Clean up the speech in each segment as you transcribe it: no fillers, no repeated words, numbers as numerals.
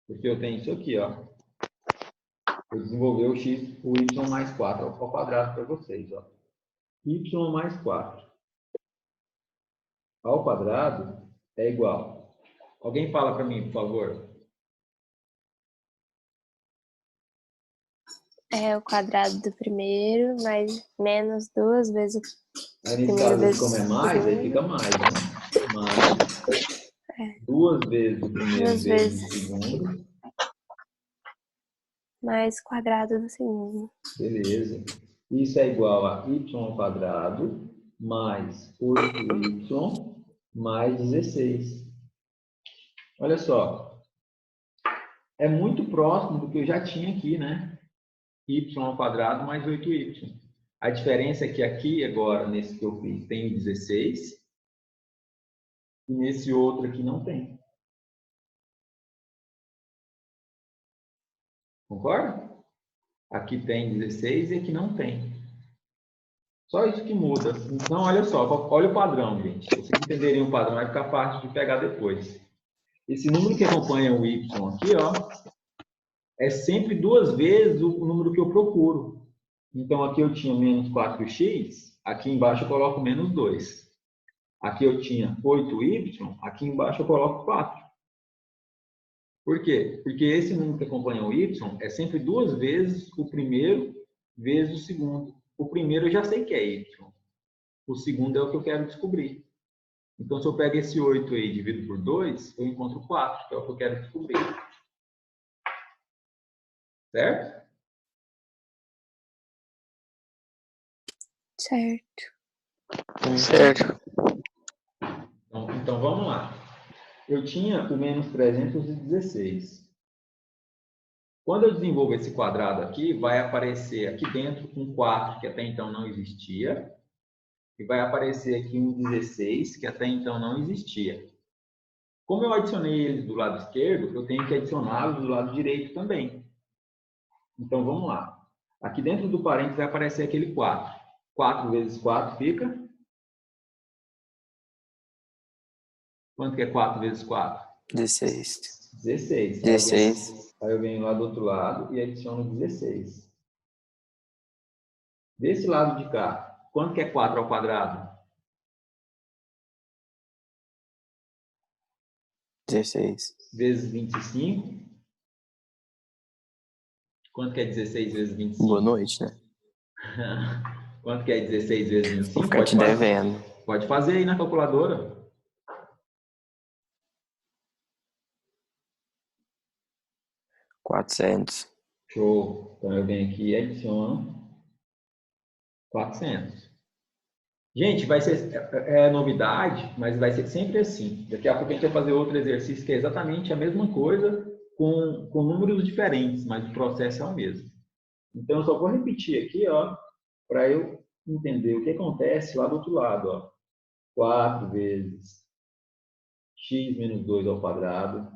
Porque eu tenho isso aqui, ó. Eu desenvolvi o y mais 4 ao quadrado para vocês, ó. Y mais 4 ao quadrado é igual. Alguém fala para mim, por favor? É o quadrado do primeiro, mais menos 2 vezes o Aí, nesse primeiro caso, vezes como é o mais, aí fica segundo. mais, né? Mais 2 vezes o primeiro 2 vezes o vezes segundo. mais quadrado do segundo. Beleza. Isso é igual a y ao quadrado mais 8y mais 16. Olha só. É muito próximo do que eu já tinha aqui, né? Y ao quadrado mais 8y. A diferença é que aqui, agora, nesse que eu fiz, tem 16. E nesse outro aqui não tem. Concorda? Aqui tem 16 e aqui não tem. Só isso que muda. Então, olha só. Olha o padrão, gente. Se vocês entenderem o padrão, vai ficar fácil de pegar depois. Esse número que acompanha o y aqui, ó, é sempre 2 vezes o número que eu procuro. Então, aqui eu tinha menos 4x, aqui embaixo eu coloco menos 2. Aqui eu tinha 8y, aqui embaixo eu coloco 4. Por quê? Porque esse número que acompanha o y é sempre 2 vezes o primeiro vezes o segundo. O primeiro eu já sei que é y. O segundo é o que eu quero descobrir. Então, se eu pego esse 8 aí e divido por 2, eu encontro 4, que é o que eu quero descobrir. Certo? Certo. Certo. Então, vamos lá. Eu tinha o menos 316. Quando eu desenvolvo esse quadrado aqui, vai aparecer aqui dentro um 4, que até então não existia. E vai aparecer aqui um 16, que até então não existia. Como eu adicionei eles do lado esquerdo, eu tenho que adicioná-los do lado direito também. Então, vamos lá. Aqui dentro do parênteses vai aparecer aquele 4. 4 vezes 4 fica? Quanto que é 4 vezes 4? 16. 16. 16. Aí eu venho lá do outro lado e adiciono 16. Desse lado de cá, quanto que é 4 ao quadrado? 16. Vezes 25. Quanto que é 16 vezes 25? Boa noite, né? Quanto que é 16 vezes Vou 25? ficar te devendo. Pode fazer aí na calculadora. 400. Show. Então eu venho aqui e adiciono 400. Gente, vai ser novidade, mas vai ser sempre assim. Daqui a pouco a gente vai fazer outro exercício que é exatamente a mesma coisa com números diferentes, mas o processo é o mesmo. Então eu só vou repetir aqui, ó, para eu entender o que acontece lá do outro lado, ó. 4 vezes x menos 2 ao quadrado,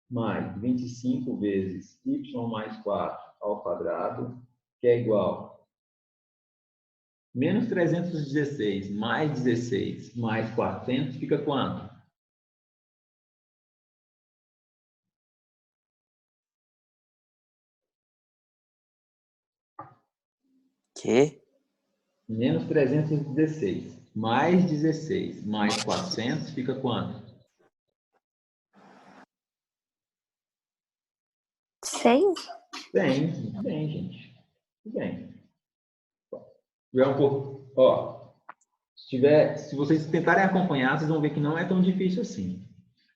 mais 25 vezes y mais 4 ao quadrado, que é igual a menos 316 mais 16 mais 400, fica quanto? Que? Menos 316 mais 16 mais 400, fica quanto? 100? Bem, muito bem, gente. Muito bem. É um pouco, ó, se vocês tentarem acompanhar, vocês vão ver que não é tão difícil assim.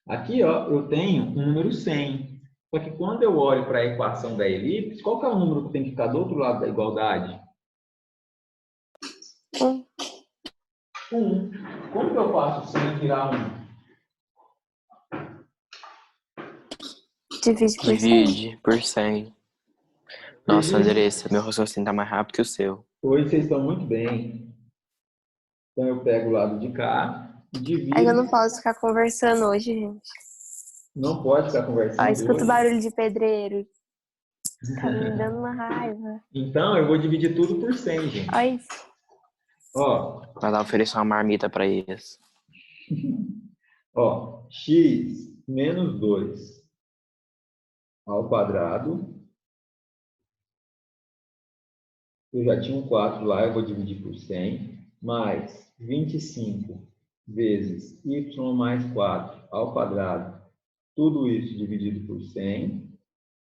Aqui, ó, eu tenho um número 100. Só que quando eu olho para a equação da elipse, qual que é o número que tem que ficar do outro lado da igualdade? 1. 1. Como que eu faço 100 virar 1? Divide por 100. Divide por 100. Nossa, Andressa, meu raciocínio tá mais rápido que o seu. Hoje vocês estão muito bem. Então eu pego o lado de cá e divido. Aí eu não posso ficar conversando hoje, gente. Não pode ficar Ó, conversando escuta hoje. o barulho de pedreiro. Tá me dando uma raiva. Então eu vou dividir tudo por 100, gente. Olha isso. Ó, Vai lá oferecer uma marmita pra eles. ó, x menos 2 ao quadrado. Eu já tinha um 4 lá, eu vou dividir por 100, mais 25 vezes y mais 4 ao quadrado, tudo isso dividido por 100,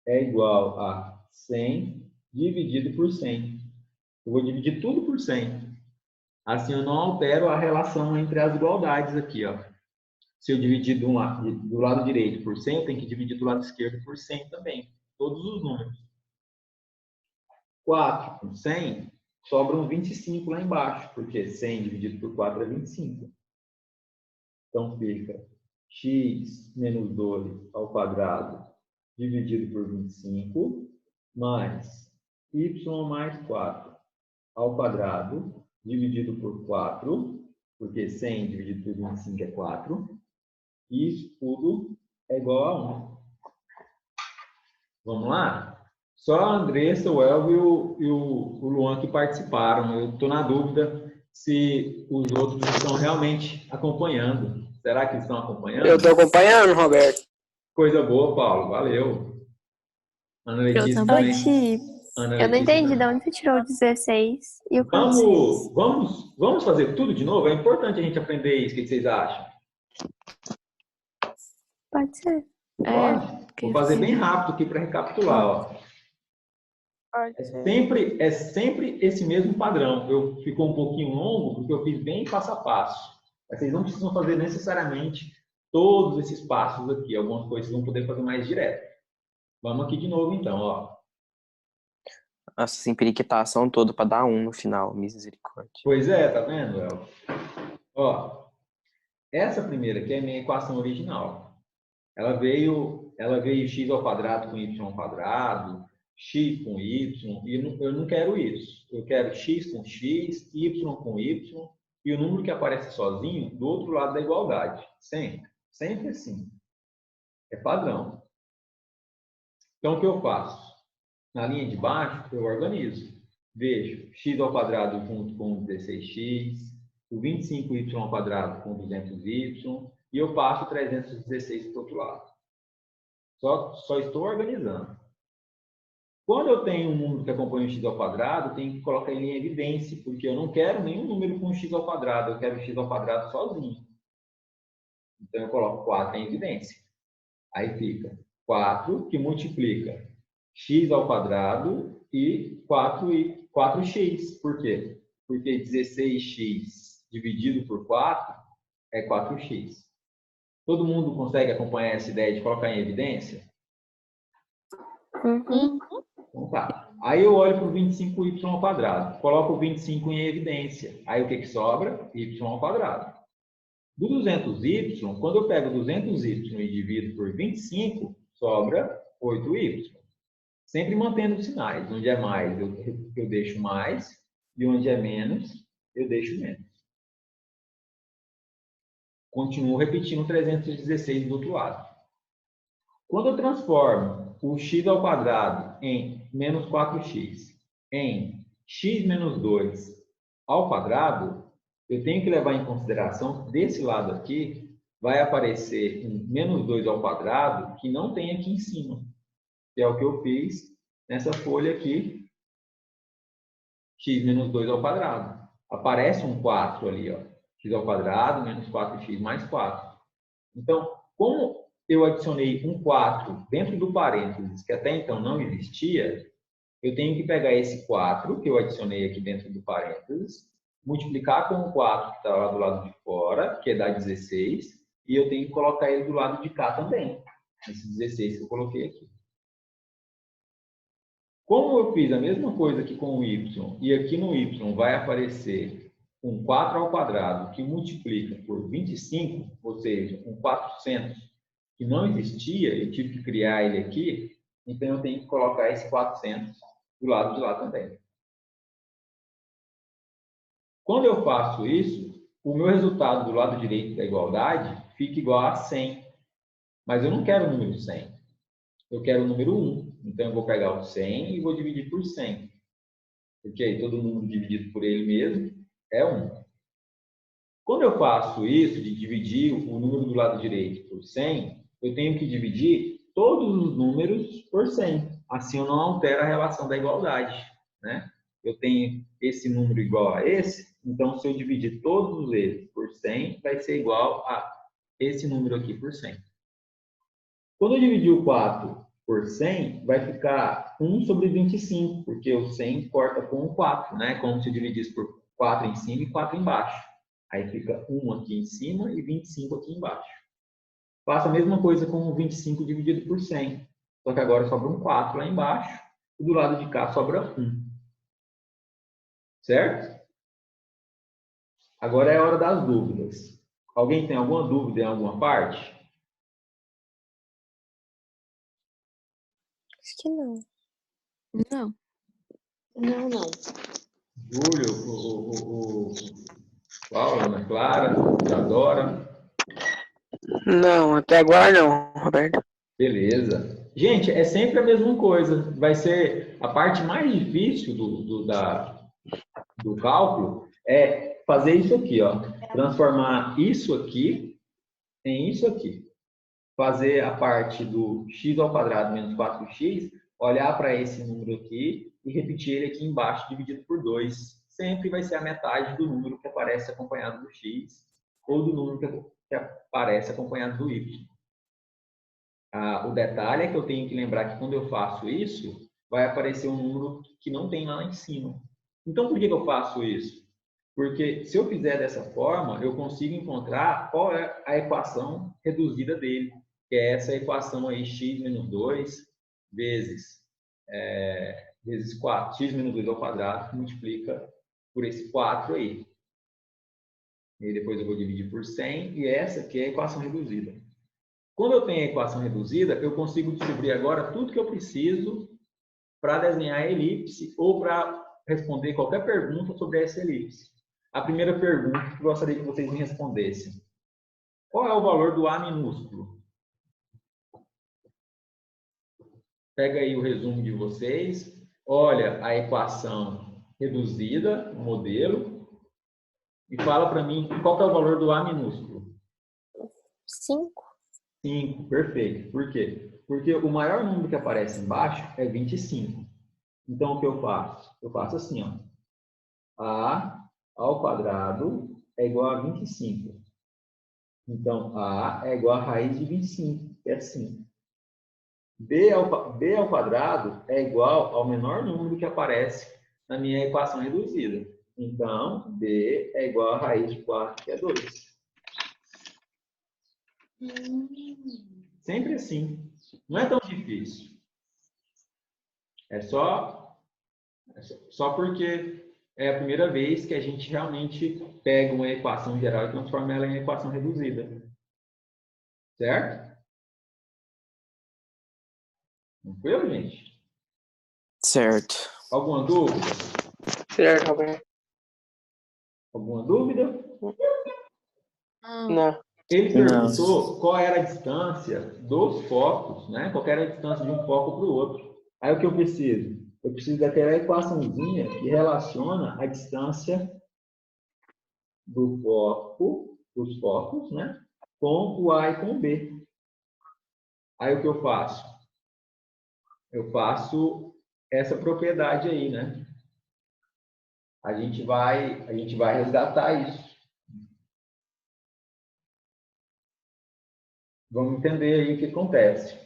é igual a 100 dividido por 100. Eu vou dividir tudo por 100. Assim, eu não altero a relação entre as igualdades aqui, ó. Se eu dividir do lado direito por 100, eu tenho que dividir do lado esquerdo por 100 também. Todos os números. 4 com 100, sobram 25 lá embaixo, porque 100 dividido por 4 é 25. Então, fica x menos 2 ao quadrado dividido por 25, mais y mais 4 ao quadrado dividido por 4, porque 100 dividido por 25 é 4, e isso tudo é igual a 1. Vamos lá? Só a Andressa, o Elvio e o Luan que participaram. Eu estou na dúvida se os outros estão realmente acompanhando. Será que estão acompanhando? Eu estou acompanhando, Roberto. Coisa boa, Paulo. Valeu. Ana Eu Letícia também. também. Eu não entendi de onde você tirou o 16 e o 46. Vamos fazer tudo de novo? É importante a gente aprender isso. O que vocês acham? Pode ser. Pode? Vou fazer bem rápido aqui para recapitular. Ó. É sempre esse mesmo padrão. Ficou um pouquinho longo porque eu fiz bem passo a passo. Mas vocês não precisam fazer necessariamente todos esses passos aqui. Algumas coisas vocês vão poder fazer mais direto. Vamos aqui de novo, então. Ó. Nossa, periquitação toda para dar 1 no final. Misericórdia. Pois é, tá vendo, El? Ó, essa primeira aqui é a minha equação original. Ela veio x ao quadrado com y ao quadrado, x com y, e eu não quero isso. Eu quero x com x, y com y, e o número que aparece sozinho do outro lado da igualdade. Sempre. Sempre assim. É padrão. Então, o que eu faço? Na linha de baixo, eu organizo. Vejo x ao quadrado junto com 16x, o 25y ao quadrado com 200y, e eu passo 316 para o outro lado. Só estou organizando. Quando eu tenho um número que acompanha o x ao quadrado, eu tenho que colocar ele em evidência, porque eu não quero nenhum número com x ao quadrado, eu quero x ao quadrado sozinho. Então, eu coloco 4 em evidência. Aí fica 4 que multiplica x ao quadrado e 4x. Por quê? Porque 16x dividido por 4 é 4x. Todo mundo consegue acompanhar essa ideia de colocar em evidência? Uhum. Então tá. Aí eu olho para o 25y ao quadrado. Coloco o 25 em evidência. Aí o que sobra? Y ao quadrado. Do 200y, quando eu pego 200y e divido por 25, sobra 8y. Sempre mantendo os sinais. Onde é mais, eu deixo mais. E onde é menos, eu deixo menos. Continuo repetindo 316 do outro lado. Quando eu transformo o x ao quadrado em menos 4x em x menos 2 ao quadrado, eu tenho que levar em consideração que desse lado aqui vai aparecer um menos 2 ao quadrado que não tem aqui em cima, que é o que eu fiz nessa folha aqui, x menos 2 ao quadrado. Aparece um 4 ali, ó, x ao quadrado menos 4x mais 4. Então, como eu adicionei um 4 dentro do parênteses, que até então não existia, eu tenho que pegar esse 4 que eu adicionei aqui dentro do parênteses, multiplicar com o 4 que está lá do lado de fora, que é dar 16, e eu tenho que colocar ele do lado de cá também, esse 16 que eu coloquei aqui. Como eu fiz a mesma coisa aqui com o y, e aqui no y vai aparecer um 4 ao quadrado que multiplica por 25, ou seja, um 400 que não existia, eu tive que criar ele aqui, então eu tenho que colocar esse 400 do lado de lá também. Quando eu faço isso, o meu resultado do lado direito da igualdade fica igual a 100. Mas eu não quero o número 100. Eu quero o número 1. Então, eu vou pegar o 100 e vou dividir por 100. Porque aí todo número dividido por ele mesmo é 1. Quando eu faço isso, de dividir o número do lado direito por 100, eu tenho que dividir todos os números por 100. Assim eu não altero a relação da igualdade, né? Eu tenho esse número igual a esse, então se eu dividir todos eles por 100, vai ser igual a esse número aqui por 100. Quando eu dividir o 4 por 100, vai ficar 1 sobre 25, porque o 100 corta com o 4, né? Como se eu dividisse por 4 em cima e 4 embaixo. Aí fica 1 aqui em cima e 25 aqui embaixo. Faço a mesma coisa com o 25 dividido por 100. Só que agora sobra um 4 lá embaixo e do lado de cá sobra 1. Certo? Agora é a hora das dúvidas. Alguém tem alguma dúvida em alguma parte? Acho que não. Não. Não. Júlio, Paula, Ana Clara, Isadora. Não, até agora não, Roberto. Beleza. Gente, é sempre a mesma coisa. Vai ser a parte mais difícil do cálculo é fazer isso aqui, ó. Transformar isso aqui em isso aqui. Fazer a parte do x ao quadrado menos 4x, olhar para esse número aqui e repetir ele aqui embaixo dividido por 2. Sempre vai ser a metade do número que aparece acompanhado do x ou do número que aparece acompanhado do y. O detalhe é que eu tenho que lembrar que quando eu faço isso, vai aparecer um número que não tem lá em cima. Então, por que eu faço isso? Porque se eu fizer dessa forma, eu consigo encontrar qual é a equação reduzida dele, que é essa equação aí, x menos 2 vezes 4, x menos 2 ao quadrado, que multiplica por esse 4 aí. E depois eu vou dividir por 100, e essa aqui é a equação reduzida. Quando eu tenho a equação reduzida, eu consigo descobrir agora tudo que eu preciso para desenhar a elipse ou para responder qualquer pergunta sobre essa elipse. A primeira pergunta que eu gostaria que vocês me respondessem. Qual é o valor do A minúsculo? Pega aí o resumo de vocês, olha a equação reduzida, o modelo, e fala para mim qual é o valor do A minúsculo. 5. 5, perfeito. Por quê? Porque o maior número que aparece embaixo é 25. Então, o que eu faço? Eu faço assim, ó. A ao quadrado é igual a 25. Então, A é igual a raiz de 25, que é 5. B ao quadrado é igual ao menor número que aparece na minha equação reduzida. Então, B é igual a raiz de 4, que é 2. Sempre assim. Não é tão difícil. É só porque é a primeira vez que a gente realmente pega uma equação geral e transforma ela em equação reduzida. Certo? Tranquilo, gente? Certo. Alguma dúvida? Certo, Roberto. Alguma dúvida? Não. Ele perguntou qual era a distância dos focos, né? Qual era a distância de um foco para o outro. Aí o que eu preciso? Eu preciso daquela equaçãozinha que relaciona a distância do foco, dos focos, né? Com o A e com o B. Aí o que eu faço? Eu faço essa propriedade aí, né? A gente vai resgatar isso. Vamos entender aí o que acontece.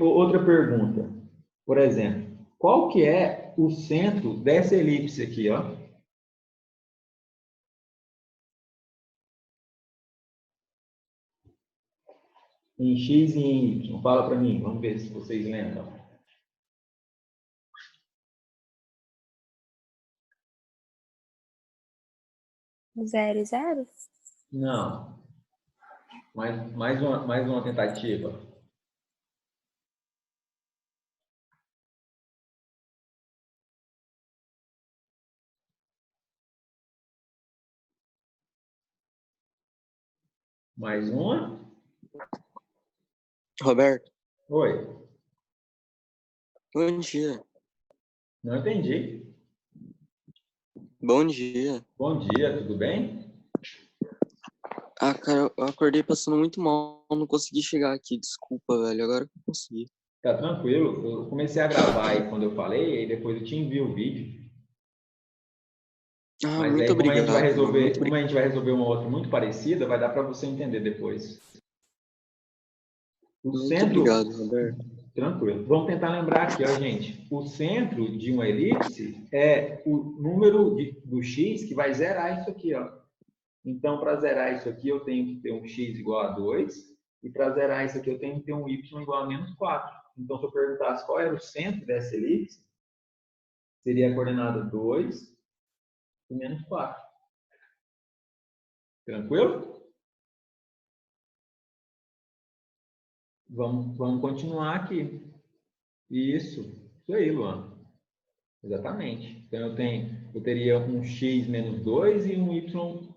Outra pergunta. Por exemplo, qual que é o centro dessa elipse aqui, ó? Em x e em y. Fala para mim, vamos ver se vocês lembram. Zero e zero? Não. Mais uma tentativa. Mais uma? Roberto, Oi. bom dia. Não entendi. Bom dia. Bom dia, tudo bem? Ah, cara, eu acordei passando muito mal, não consegui chegar aqui, desculpa, velho, agora que eu consegui. Tá tranquilo? Eu comecei a gravar aí quando eu falei, e depois eu te envio o vídeo. Ah, Mas muito aí, como a gente vai obrigado, mano, muito resolver, como a obrigado. gente vai resolver uma outra muito parecida, vai dar para você entender depois. O Muito centro, obrigado, Roberto. tranquilo. Vamos tentar lembrar aqui, ó, gente. O centro de uma elipse é o número do x que vai zerar isso aqui, ó. Então, para zerar isso aqui, eu tenho que ter um x igual a 2. E para zerar isso aqui, eu tenho que ter um y igual a menos 4. Então, se eu perguntasse qual era o centro dessa elipse, seria a coordenada 2 e menos 4. Tranquilo? Vamos continuar aqui. Isso aí, Luan. Exatamente. Então, eu teria um x menos 2 e um y.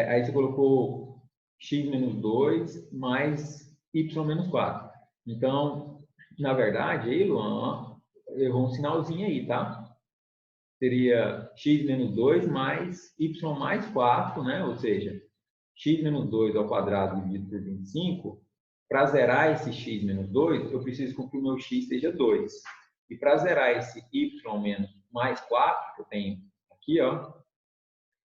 Aí você colocou x menos 2 mais y menos 4. Então, na verdade, aí, Luan, errou um sinalzinho aí, tá? Seria x menos 2 mais y mais 4, né? Ou seja, x menos 2 ao quadrado dividido por 25. Para zerar esse x menos 2, eu preciso que o meu x seja 2. E para zerar esse y menos mais 4, que eu tenho aqui, ó,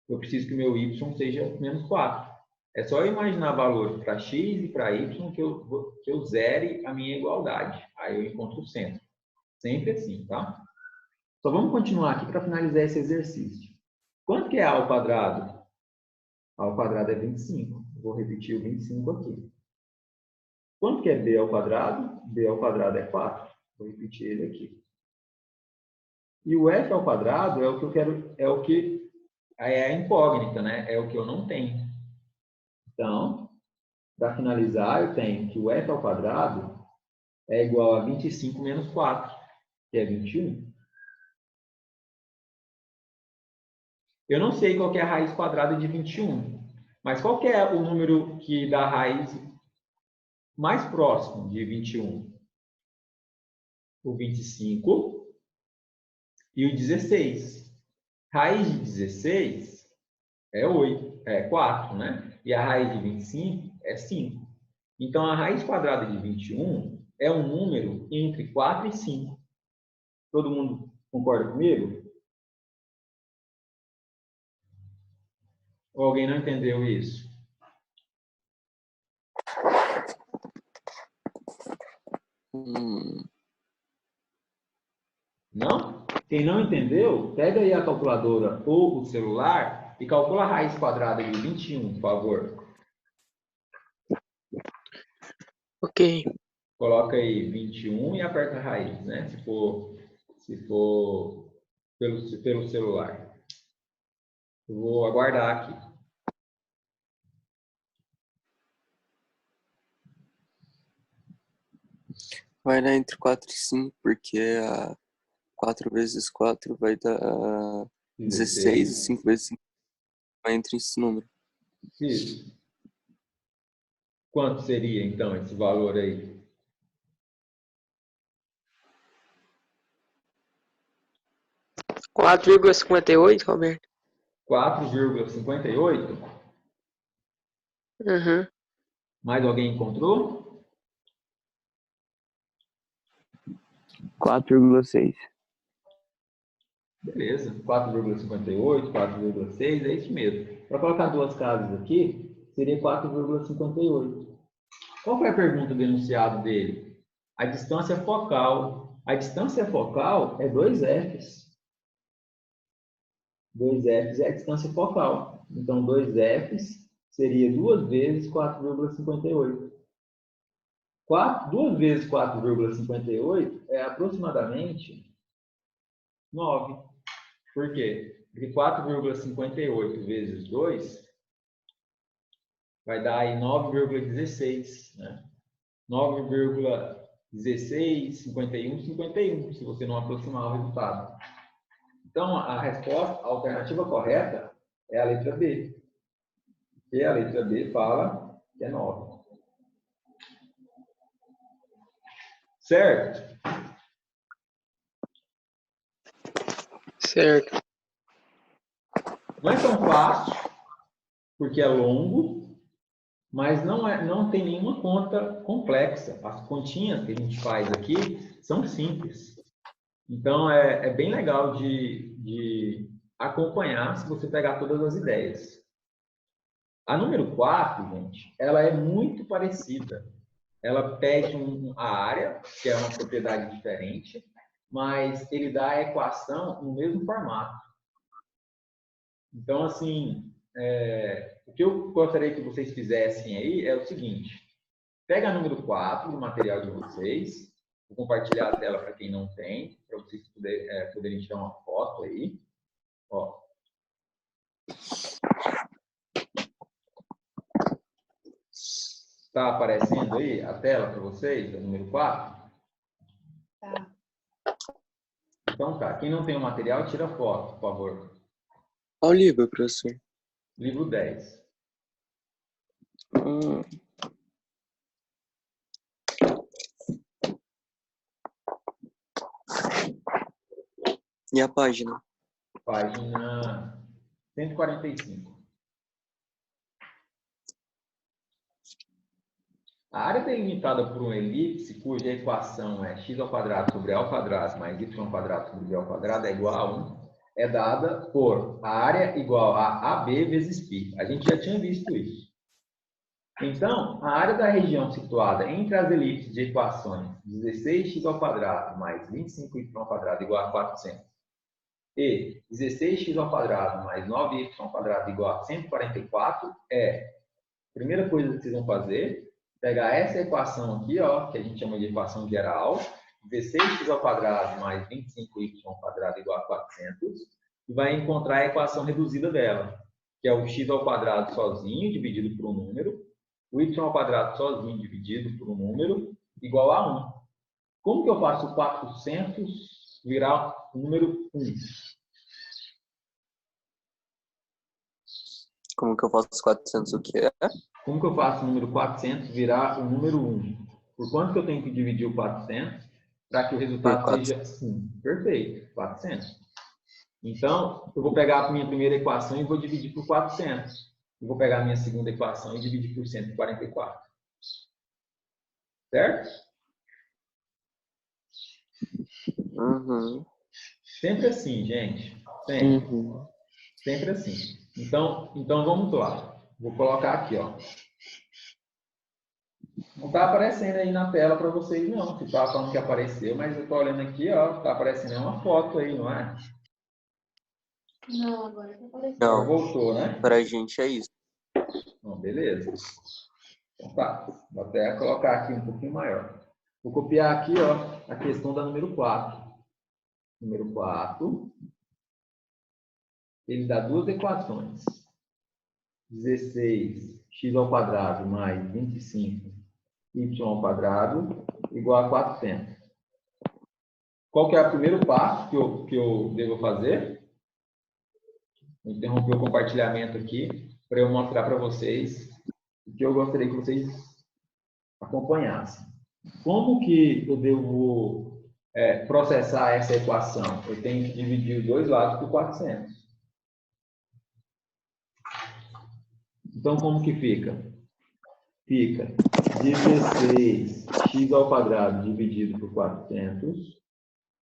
eu preciso que o meu y seja menos 4. É só eu imaginar valores para x e para y que eu zere a minha igualdade. Aí eu encontro o centro. Sempre assim, tá? Só vamos continuar aqui para finalizar esse exercício. Quanto que é a ao quadrado? A ao quadrado é 25. Vou repetir o 25 aqui. Quanto que é b ao quadrado? B ao quadrado é 4. Vou repetir ele aqui. E o f ao quadrado é o que eu quero, é a incógnita, né? É o que eu não tenho. Então, para finalizar, eu tenho que o f ao quadrado é igual a 25 menos 4, que é 21. Eu não sei qual que é a raiz quadrada de 21, mas qual que é o número que dá a raiz mais próximo de 21? O 25 e o 16. Raiz de 16 é 8, é 4, né? E a raiz de 25 é 5. Então, a raiz quadrada de 21 é um número entre 4 e 5. Todo mundo concorda comigo? Ou alguém não entendeu isso? Não? Quem não entendeu, pega aí a calculadora ou o celular e calcula a raiz quadrada de 21, por favor. Ok. Coloca aí 21 e aperta a raiz, né? Se for pelo celular. Eu vou aguardar aqui. Vai dar entre 4 e 5, porque a 4 vezes 4 vai dar 16, e 5 vezes 5 vai entre esse número. Isso. Quanto seria, então, esse valor aí? Quatro vírgula 58, Roberto. 4,58? Uhum. Mais alguém encontrou? 4,6. Beleza. 4,58, 4,6, é isso mesmo. Para colocar duas casas aqui, seria 4,58. Qual foi a pergunta do enunciado dele? A distância focal. A distância focal é 2Fs. 2Fs é a distância focal. Então, 2Fs seria 2 vezes 4,58. 2 vezes 4,58 é aproximadamente 9. Por quê? Porque 4,58 vezes 2 vai dar aí 9,16, né? 9,16, 51, 51, se você não aproximar o resultado. Então, a resposta, a alternativa correta é a letra B. E a letra B fala que é 9. Certo? Certo. Não é tão fácil, porque é longo, mas não tem nenhuma conta complexa. As continhas que a gente faz aqui são simples. Então, é bem legal de acompanhar se você pegar todas as ideias. A número 4, gente, ela é muito parecida. Ela pede a área, que é uma propriedade diferente, mas ele dá a equação no mesmo formato. Então, assim, o que eu gostaria que vocês fizessem aí é o seguinte. Pega a número 4 do material de vocês. Vou compartilhar a tela para quem não tem, para vocês poderem tirar uma foto aí. Ó. Está aparecendo aí a tela para vocês, a número 4? Tá. Então tá. Quem não tem o material, tira foto, por favor. Qual livro, professor? Livro 10. E a página? Página 145. A área delimitada por uma elipse, cuja equação é x² sobre a ao quadrado mais y² sobre b ao quadrado é igual a 1, é dada por a área igual a AB vezes π. A gente já tinha visto isso. Então, a área da região situada entre as elipses de equações 16x² mais 25y² igual a 400 e 16x² mais 9y² igual a 144 é a primeira coisa que vocês vão fazer, pegar essa equação aqui, ó, que a gente chama de equação geral, 16x² mais 25y² igual a 400, e vai encontrar a equação reduzida dela, que é o x² sozinho dividido por um número, o y² sozinho dividido por um número, igual a 1. Como que eu faço 400 virar o número 1? Como que eu faço os 400 o que é? Como que eu faço o número 400 virar o número 1? Por quanto que eu tenho que dividir o 400 para que o resultado seja 1? Perfeito, 400. Então, eu vou pegar a minha primeira equação e vou dividir por 400. Eu vou pegar a minha segunda equação e dividir por 144. Certo? Uhum. Sempre assim, gente. Sempre. Sempre assim. Então vamos lá. Vou colocar aqui, ó. Não está aparecendo aí na tela para vocês, não. Se está falando que apareceu, mas eu estou olhando aqui, ó. Está aparecendo uma foto aí, não é? Não, agora tá aparecendo. Não, Voltou, né? pra gente é isso. Não, beleza. Então tá. Vou até colocar aqui um pouquinho maior. Vou copiar aqui, ó, a questão da número 4. Número 4. Ele dá duas equações. 16x² mais 25y² igual a 400. Qual que é o primeiro passo que eu devo fazer? Vou interromper o compartilhamento aqui para eu mostrar para vocês o que eu gostaria que vocês acompanhassem. Como que eu devo processar essa equação? Eu tenho que dividir os dois lados por 400. Então, como que fica? Fica 16x² dividido por 400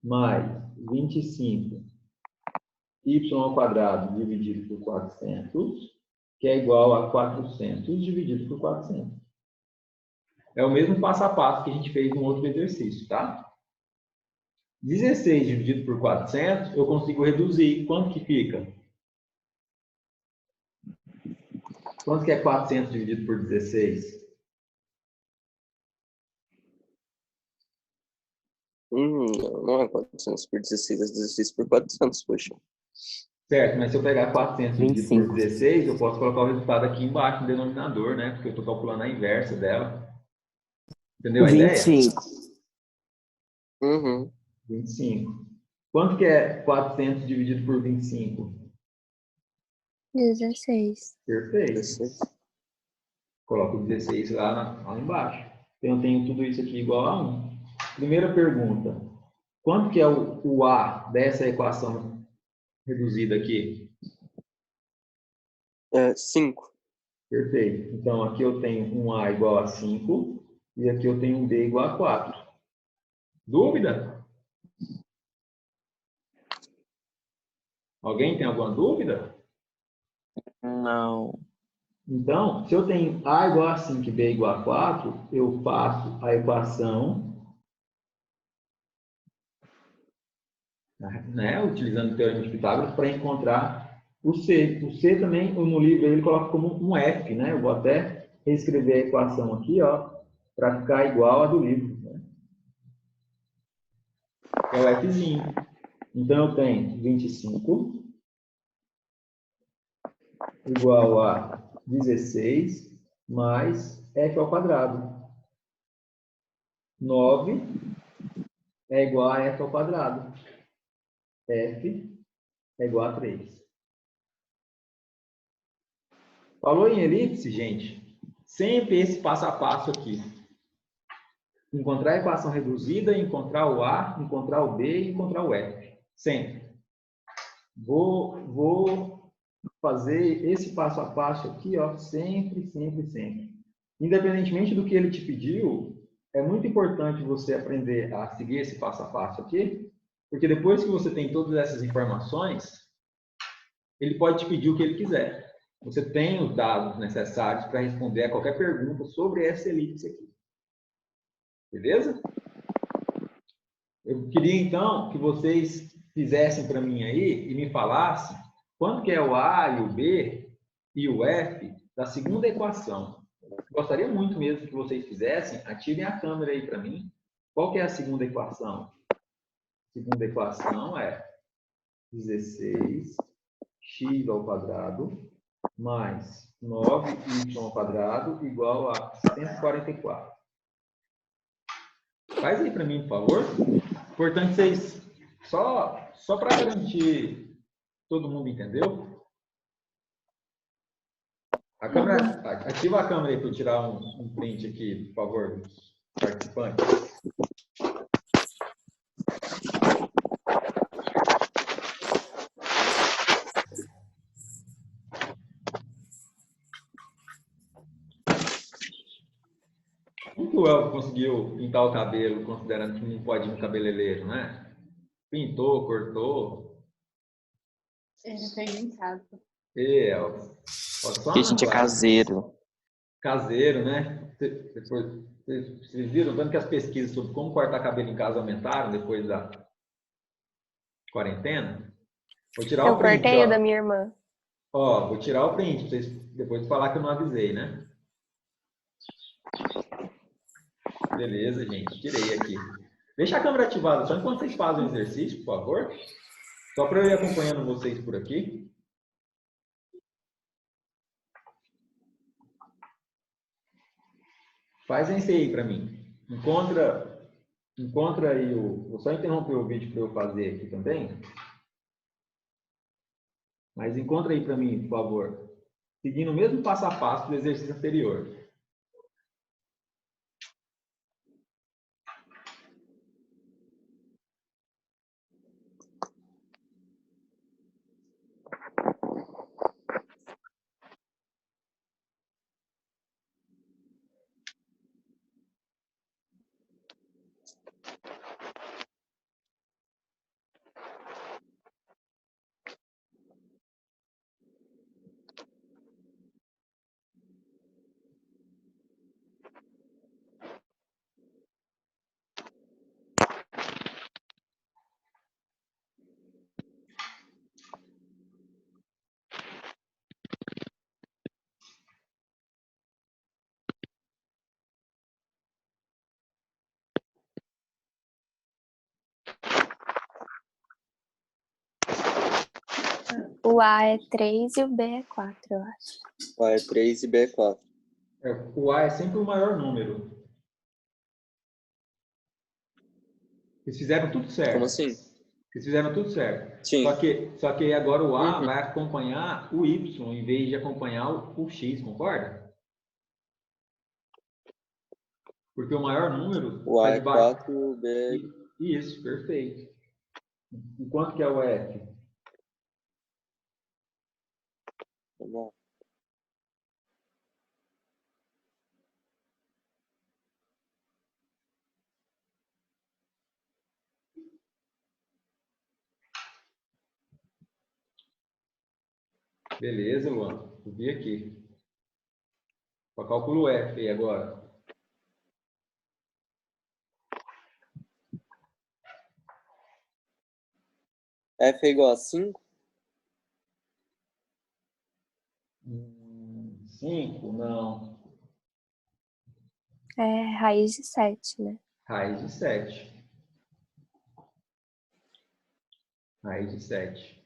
mais 25y² dividido por 400, que é igual a 400 dividido por 400. É o mesmo passo a passo que a gente fez no outro exercício, tá? 16 dividido por 400, eu consigo reduzir. Quanto que fica? Quanto que é 400 dividido por 16? Não é 400 por 16, é 16 por 400, poxa. Certo, mas se eu pegar 400 dividido 25. por 16, eu posso colocar o resultado aqui embaixo no denominador, né? Porque eu estou calculando a inversa dela. Entendeu a ideia? 25. Uhum. 25. Quanto que é 400 dividido por 25? 16. Perfeito. 16. Coloco o 16 lá embaixo. Então, eu tenho tudo isso aqui igual a 1. Primeira pergunta. Quanto que é o A dessa equação reduzida aqui? 5. Perfeito. Então, aqui eu tenho um A igual a 5 e aqui eu tenho um B igual a 4. Dúvida? Alguém tem alguma dúvida? Não. Então, se eu tenho A igual a 5 e B igual a 4, eu faço a equação, né, utilizando o teorema de Pitágoras, para encontrar o C. O C também, no livro, ele coloca como um F, né? Eu vou até reescrever a equação aqui, ó, para ficar igual a do livro, né? É o Fzinho. Então, eu tenho 25 igual a 16 mais F ao quadrado. 9 é igual a F ao quadrado. F é igual a 3. Falou em elipse, gente? Sempre esse passo a passo aqui. Encontrar a equação reduzida, encontrar o A, encontrar o B e encontrar o F. Sempre. Vou fazer esse passo a passo aqui, ó, sempre, sempre, sempre. Independentemente do que ele te pediu, é muito importante você aprender a seguir esse passo a passo aqui, porque depois que você tem todas essas informações, ele pode te pedir o que ele quiser. Você tem os dados necessários para responder a qualquer pergunta sobre essa elipse aqui. Beleza? Eu queria, então, que vocês fizessem para mim aí e me falassem quanto que é o A e o B e o F da segunda equação. Gostaria muito mesmo que vocês fizessem. Ativem a câmera aí para mim. Qual que é a segunda equação? A segunda equação é 16x ao quadrado mais 9y ao quadrado igual a 144. Faz aí para mim, por favor. Importante vocês, só para garantir todo mundo entendeu. A câmera, ativa a câmera aí para eu tirar um print aqui, por favor, dos participantes. Como que o Elvio conseguiu pintar o cabelo, considerando que não pode ir no cabeleireiro, né? Pintou, cortou. Ele fez em casa. E, Elvio, Porque a gente é caseiro. Caseiro, né? Vocês viram tanto que as pesquisas sobre como cortar cabelo em casa aumentaram depois da quarentena? Vou tirar Eu o print, cortei ó. o da minha irmã. Ó, vou tirar o print, pra vocês depois falar que eu não avisei, né? Beleza, gente. Tirei aqui. Deixa a câmera ativada só enquanto vocês fazem o exercício, por favor. Só para eu ir acompanhando vocês por aqui. Fazem isso aí para mim. Encontra aí o... Vou só interromper o vídeo para eu fazer aqui também. Mas encontra aí para mim, por favor. Seguindo o mesmo passo a passo do exercício anterior. O A é 3 e o B é 4, eu acho. O A é 3 e B é 4. O A é sempre o maior número. Eles fizeram tudo certo. Como assim? Eles fizeram tudo certo. Sim. Só que agora o A Uhum. vai acompanhar o Y em vez de acompanhar o X, concorda? Porque o maior número O A está é debaixo. 4 e o B é... Isso, perfeito. E quanto que é o F? Tá bom. Beleza, Luan. Eu vi aqui. Só calculo o F aí agora. F é igual a 5? 5? Não. É raiz de 7, né? Raiz de 7. Raiz de 7.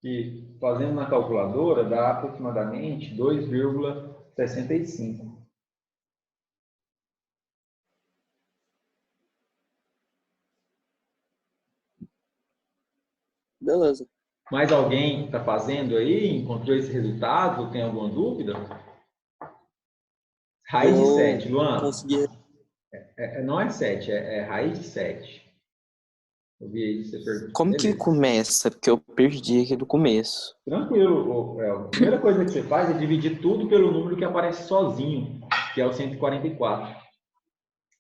E fazendo na calculadora dá aproximadamente 2,65. Beleza. Mais alguém está fazendo aí? Encontrou esse resultado? Tem alguma dúvida? Raiz de 7, Luan. Consegui. Não é 7, é raiz de 7. Eu vi aí, você perguntou. Como que começa? Porque eu perdi aqui do começo. Tranquilo, a primeira coisa que você faz é dividir tudo pelo número que aparece sozinho, que é o 144.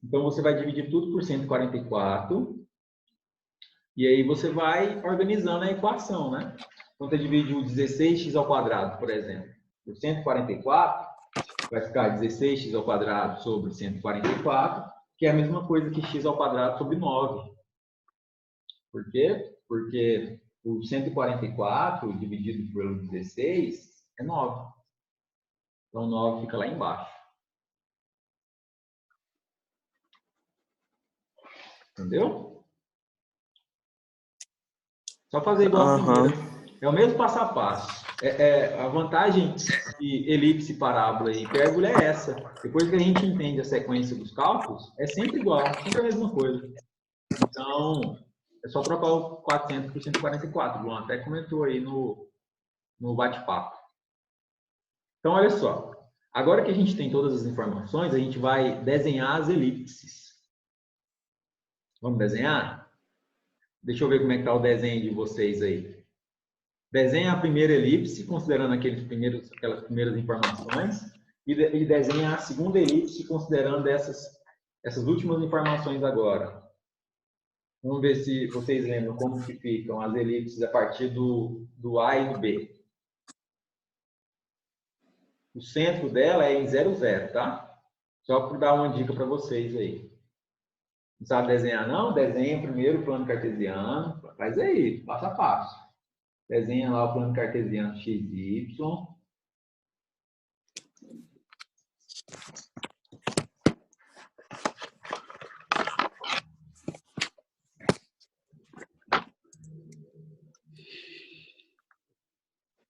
Então, você vai dividir tudo por 144, e aí você vai organizando a equação, né? Então, você divide o 16x ao quadrado, por exemplo, por 144, vai ficar 16x ao quadrado sobre 144, que é a mesma coisa que x ao quadrado sobre 9. Por quê? Porque o 144 dividido pelo 16 é 9. Então, 9 fica lá embaixo. Entendeu? Só fazer igual a primeira. É o mesmo passo a passo. A vantagem de elipse, parábola e hipérbole é essa. Depois que a gente entende a sequência dos cálculos, é sempre igual, sempre a mesma coisa. Então, é só trocar o 400 por 144. O Luan até comentou aí no bate-papo. Então, olha só. Agora que a gente tem todas as informações, a gente vai desenhar as elipses. Vamos desenhar? Deixa eu ver como é que está o desenho de vocês aí. Desenha a primeira elipse, considerando aquelas primeiras informações, e desenha a segunda elipse, considerando essas últimas informações agora. Vamos ver se vocês lembram como que ficam as elipses a partir do A e do B. O centro dela é em 0, 0, tá? Só para dar uma dica para vocês aí. Não sabe desenhar, não? Desenha primeiro o plano cartesiano. Faz aí, passo a passo. Desenha lá o plano cartesiano x, y.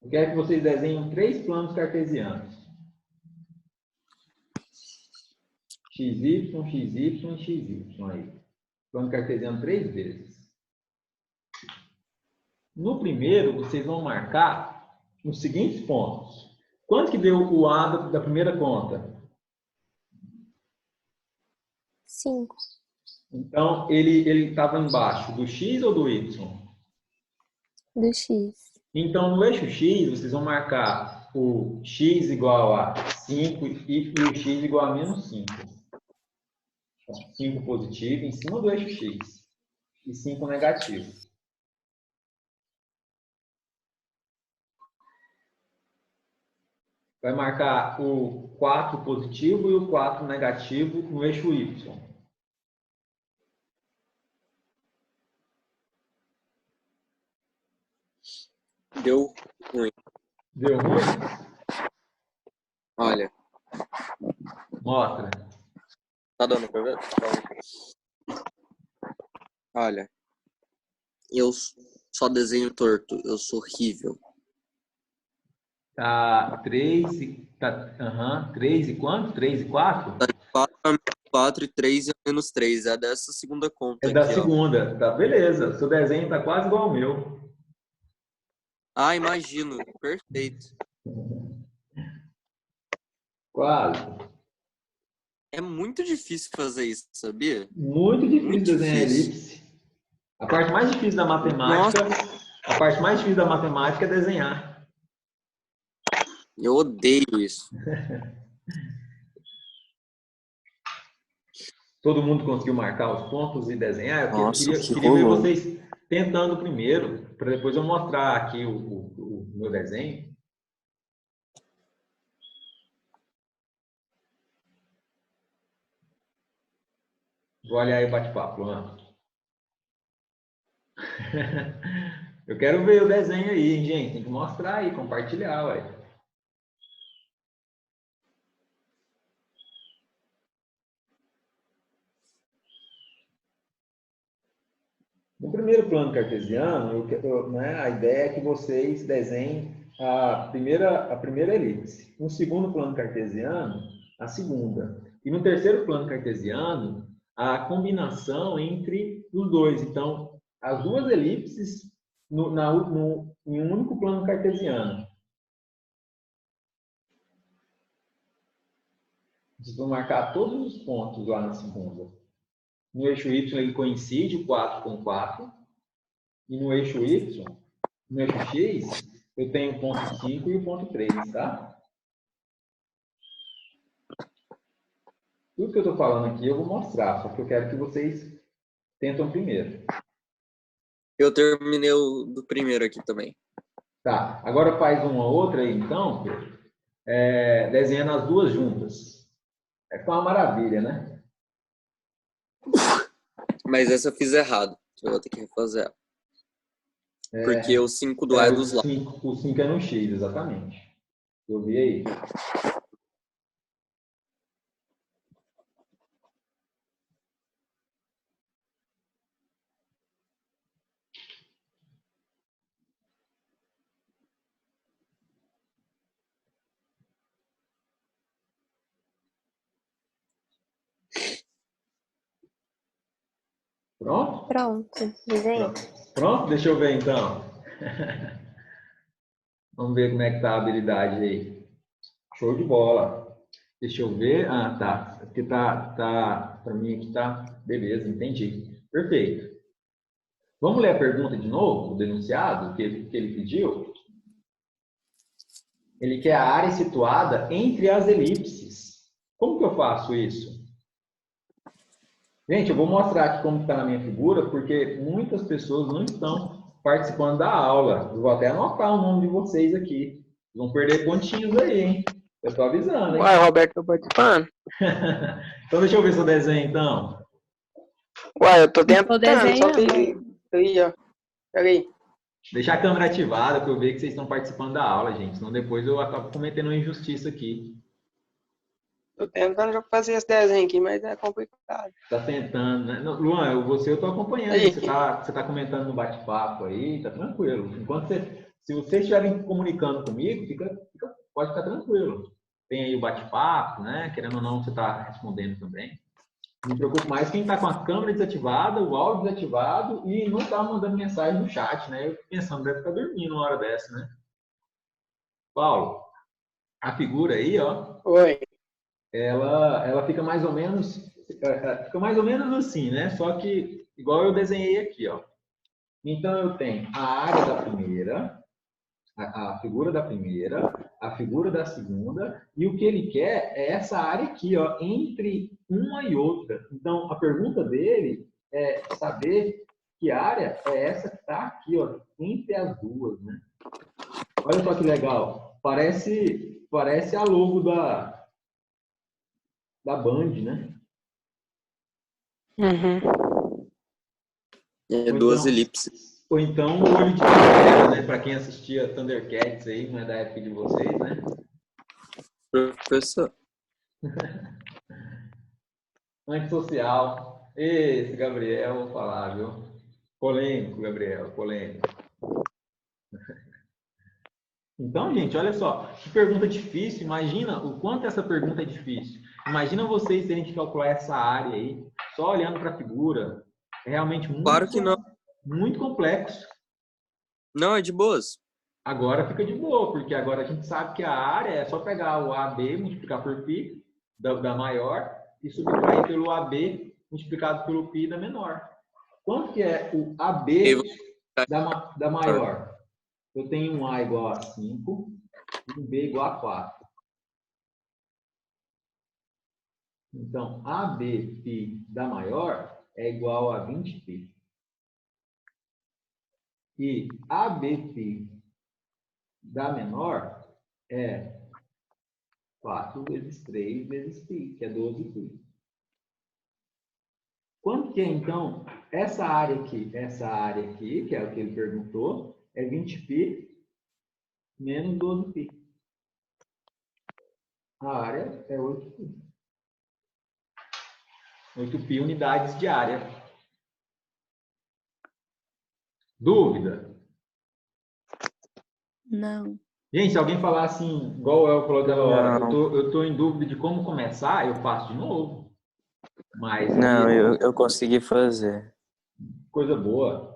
Eu quero que vocês desenhem 3 planos cartesianos. XY, XY e XY aí. Plano cartesiano 3 vezes. No primeiro, vocês vão marcar os seguintes pontos. Quanto que deu o A da primeira conta? 5. Então, ele estava embaixo do X ou do Y? Do X. Então, no eixo X, vocês vão marcar o X igual a 5 e o X igual a menos 5. 5 positivo em cima do eixo X e 5 negativo. Vai marcar o 4 positivo e o 4 negativo no eixo Y. Deu ruim. Deu ruim? Olha. Mostra. Tá dando pra ver? Olha. Eu só desenho torto. Eu sou horrível. Tá 3 e... Tá, 3 e quanto? 3 e 4? Tá 4 a menos 4 e 3 a menos 3. É dessa segunda conta É da aqui, segunda. Tá, beleza. Seu desenho tá quase igual ao meu. Ah, imagino. Perfeito. Quase. É muito difícil fazer isso, sabia? Muito difícil Muito desenhar difícil. elipse. A parte mais difícil da matemática, é desenhar. Eu odeio isso. Todo mundo conseguiu marcar os pontos e desenhar? Nossa, Eu que queria ver rolou. vocês tentando primeiro, para depois eu mostrar aqui o meu desenho. Vou olhar aí o bate-papo, Luan. Eu quero ver o desenho aí, hein, gente? Tem que mostrar aí, compartilhar, ué. No primeiro plano cartesiano, a ideia é que vocês desenhem a primeira elipse. No segundo plano cartesiano, a segunda. E no terceiro plano cartesiano, a combinação entre os dois. Então, as duas elipses em um único plano cartesiano. Vocês vão marcar todos os pontos lá na segunda. No eixo Y, ele coincide o 4 com 4. E no eixo Y, no eixo X, eu tenho o ponto 5 e o ponto 3, tá? Tudo que eu estou falando aqui eu vou mostrar, só que eu quero que vocês tentam primeiro. Eu terminei o do primeiro aqui também. Tá, agora faz uma outra aí, então, Pedro. Desenhando as duas juntas. Fica uma maravilha, né? Mas essa eu fiz errado. Eu vou ter que refazer ela. Porque o 5 do A é dos lados. O 5 é no X, exatamente. Eu vi aí. Pronto? Pronto, desenho. Pronto? Deixa eu ver, então. Vamos ver como é que tá a habilidade aí. Show de bola. Deixa eu ver. Ah, tá. Aqui para mim aqui tá. Beleza, entendi. Perfeito. Vamos ler a pergunta de novo, o denunciado, que ele pediu? Ele quer a área situada entre as elipses. Como que eu faço isso? Gente, eu vou mostrar aqui como está na minha figura, porque muitas pessoas não estão participando da aula. Eu vou até anotar o nome de vocês aqui. Vão perder pontinhos aí, hein? Eu estou avisando, hein? Uai, Roberto, tô participando. Então, deixa eu ver seu desenho, então. Uai, eu tô tentando, desenhando. só que... Aí, ó. Peraí. Deixar a câmera ativada para eu ver que vocês estão participando da aula, gente. Senão depois eu acabo cometendo uma injustiça aqui. Tô tentando já fazer esse desenho aqui, mas é complicado. Tá tentando, né? Não, Luan, eu tô acompanhando. Aí. Você tá comentando no bate-papo aí, tá tranquilo. Se vocês estiverem comunicando comigo, pode ficar tranquilo. Tem aí o bate-papo, né? Querendo ou não, você tá respondendo também. Me preocupo mais quem tá com a câmera desativada, o áudio desativado e não tá mandando mensagem no chat, né? Eu fico pensando, deve ficar dormindo uma hora dessa, né? Paulo, a figura aí, ó. Oi. Ela fica mais ou menos assim, né? Só que igual eu desenhei aqui, ó. Então eu tenho a área da primeira, a figura da primeira, a figura da segunda, e o que ele quer é essa área aqui, ó, entre uma e outra. Então a pergunta dele é saber que área é essa que está aqui, ó, entre as duas, né? Olha só que legal. Parece a logo da Band, né? Uhum. É duas elipses. Ou então o olho de Pantera, né? Para quem assistia Thundercats aí, não é da época de vocês, né? Professor. Antissocial. Esse Gabriel, vou falar, viu? Polêmico, Gabriel, polêmico. Então, gente, olha só, que pergunta difícil. Imagina o quanto essa pergunta é difícil. Imagina vocês terem que calcular essa área aí, só olhando para a figura. É realmente Claro que não. muito complexo. Não, é de boas. Agora fica de boa, porque agora a gente sabe que a área é só pegar o AB, multiplicar por π da maior e subtrair pelo AB multiplicado pelo π da menor. Quanto que é o AB da maior? Eu tenho um A igual a 5 e um B igual a 4. Então, ABπ da maior é igual a 20π. E ABπ da menor é 4 vezes 3 vezes π, que é 12π. Quanto que é, então, essa área aqui, que é o que ele perguntou, é 20π menos 12π. A área é 8π. 8π unidades de área. Dúvida? Não. Gente, se alguém falar assim, igual eu falou aquela hora, Não. eu tô em dúvida de como começar, eu faço de novo. Mas Não, aí, eu consegui fazer. coisa boa.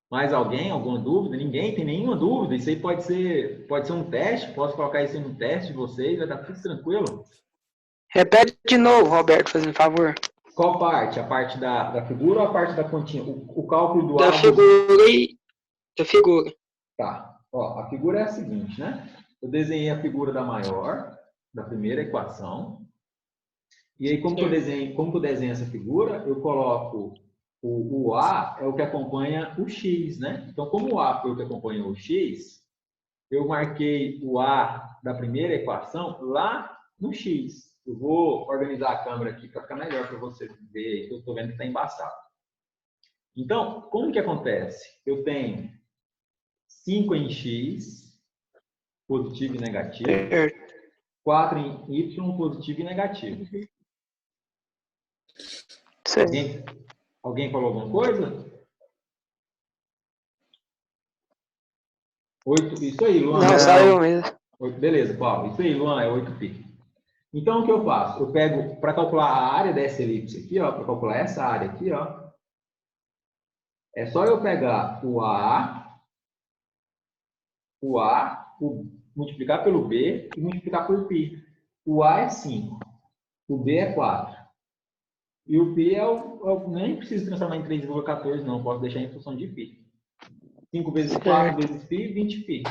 Mais alguém? Alguma dúvida? Ninguém tem nenhuma dúvida. Isso aí pode ser um teste. Posso colocar isso aí no teste de vocês, vai dar tudo tranquilo. Repete de novo, Roberto, fazendo favor. Qual parte? A parte da figura ou a parte da continha? O cálculo do Da A. figura e da figura. Tá. Ó, a figura é a seguinte, né? Eu desenhei a figura da maior, da primeira equação. E aí, como que eu desenho essa figura? Eu coloco o A é o que acompanha o X, né? Então, como o A foi o que acompanha o X, eu marquei o A da primeira equação lá no X. Eu vou organizar a câmera aqui para ficar melhor para você ver. Eu estou vendo que está embaçado. Então, como que acontece? Eu tenho 5 em X, positivo e negativo. Certo. 4 em Y, positivo e negativo. Alguém falou alguma coisa? 8, isso aí, Luan. Não, saiu mesmo. Beleza, Paulo. Isso aí, Luan, é 8π. Então, o que eu faço? Eu pego, para calcular a área dessa elipse aqui, ó, para calcular essa área aqui, ó, é só eu pegar multiplicar pelo B e multiplicar por π. O A é 5, o B é 4. E o π nem preciso transformar em 3,14, não. Posso deixar em função de π. 5 vezes 4 vezes π, 20π.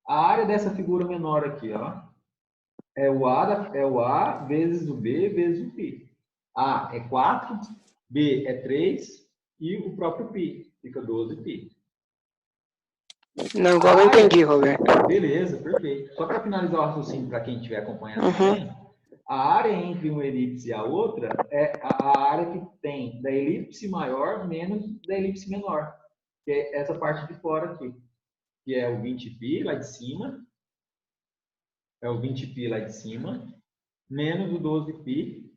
A área dessa figura menor aqui, ó, é o A vezes o B vezes o π. A é 4, B é 3 e o próprio π. Fica 12π. Não, agora eu entendi, Roberto. Beleza, perfeito. Só para finalizar o raciocínio para quem estiver acompanhando também, a área entre uma elipse e a outra é a área que tem da elipse maior menos da elipse menor, que é essa parte de fora aqui, que é o 20π lá de cima, menos o 12π,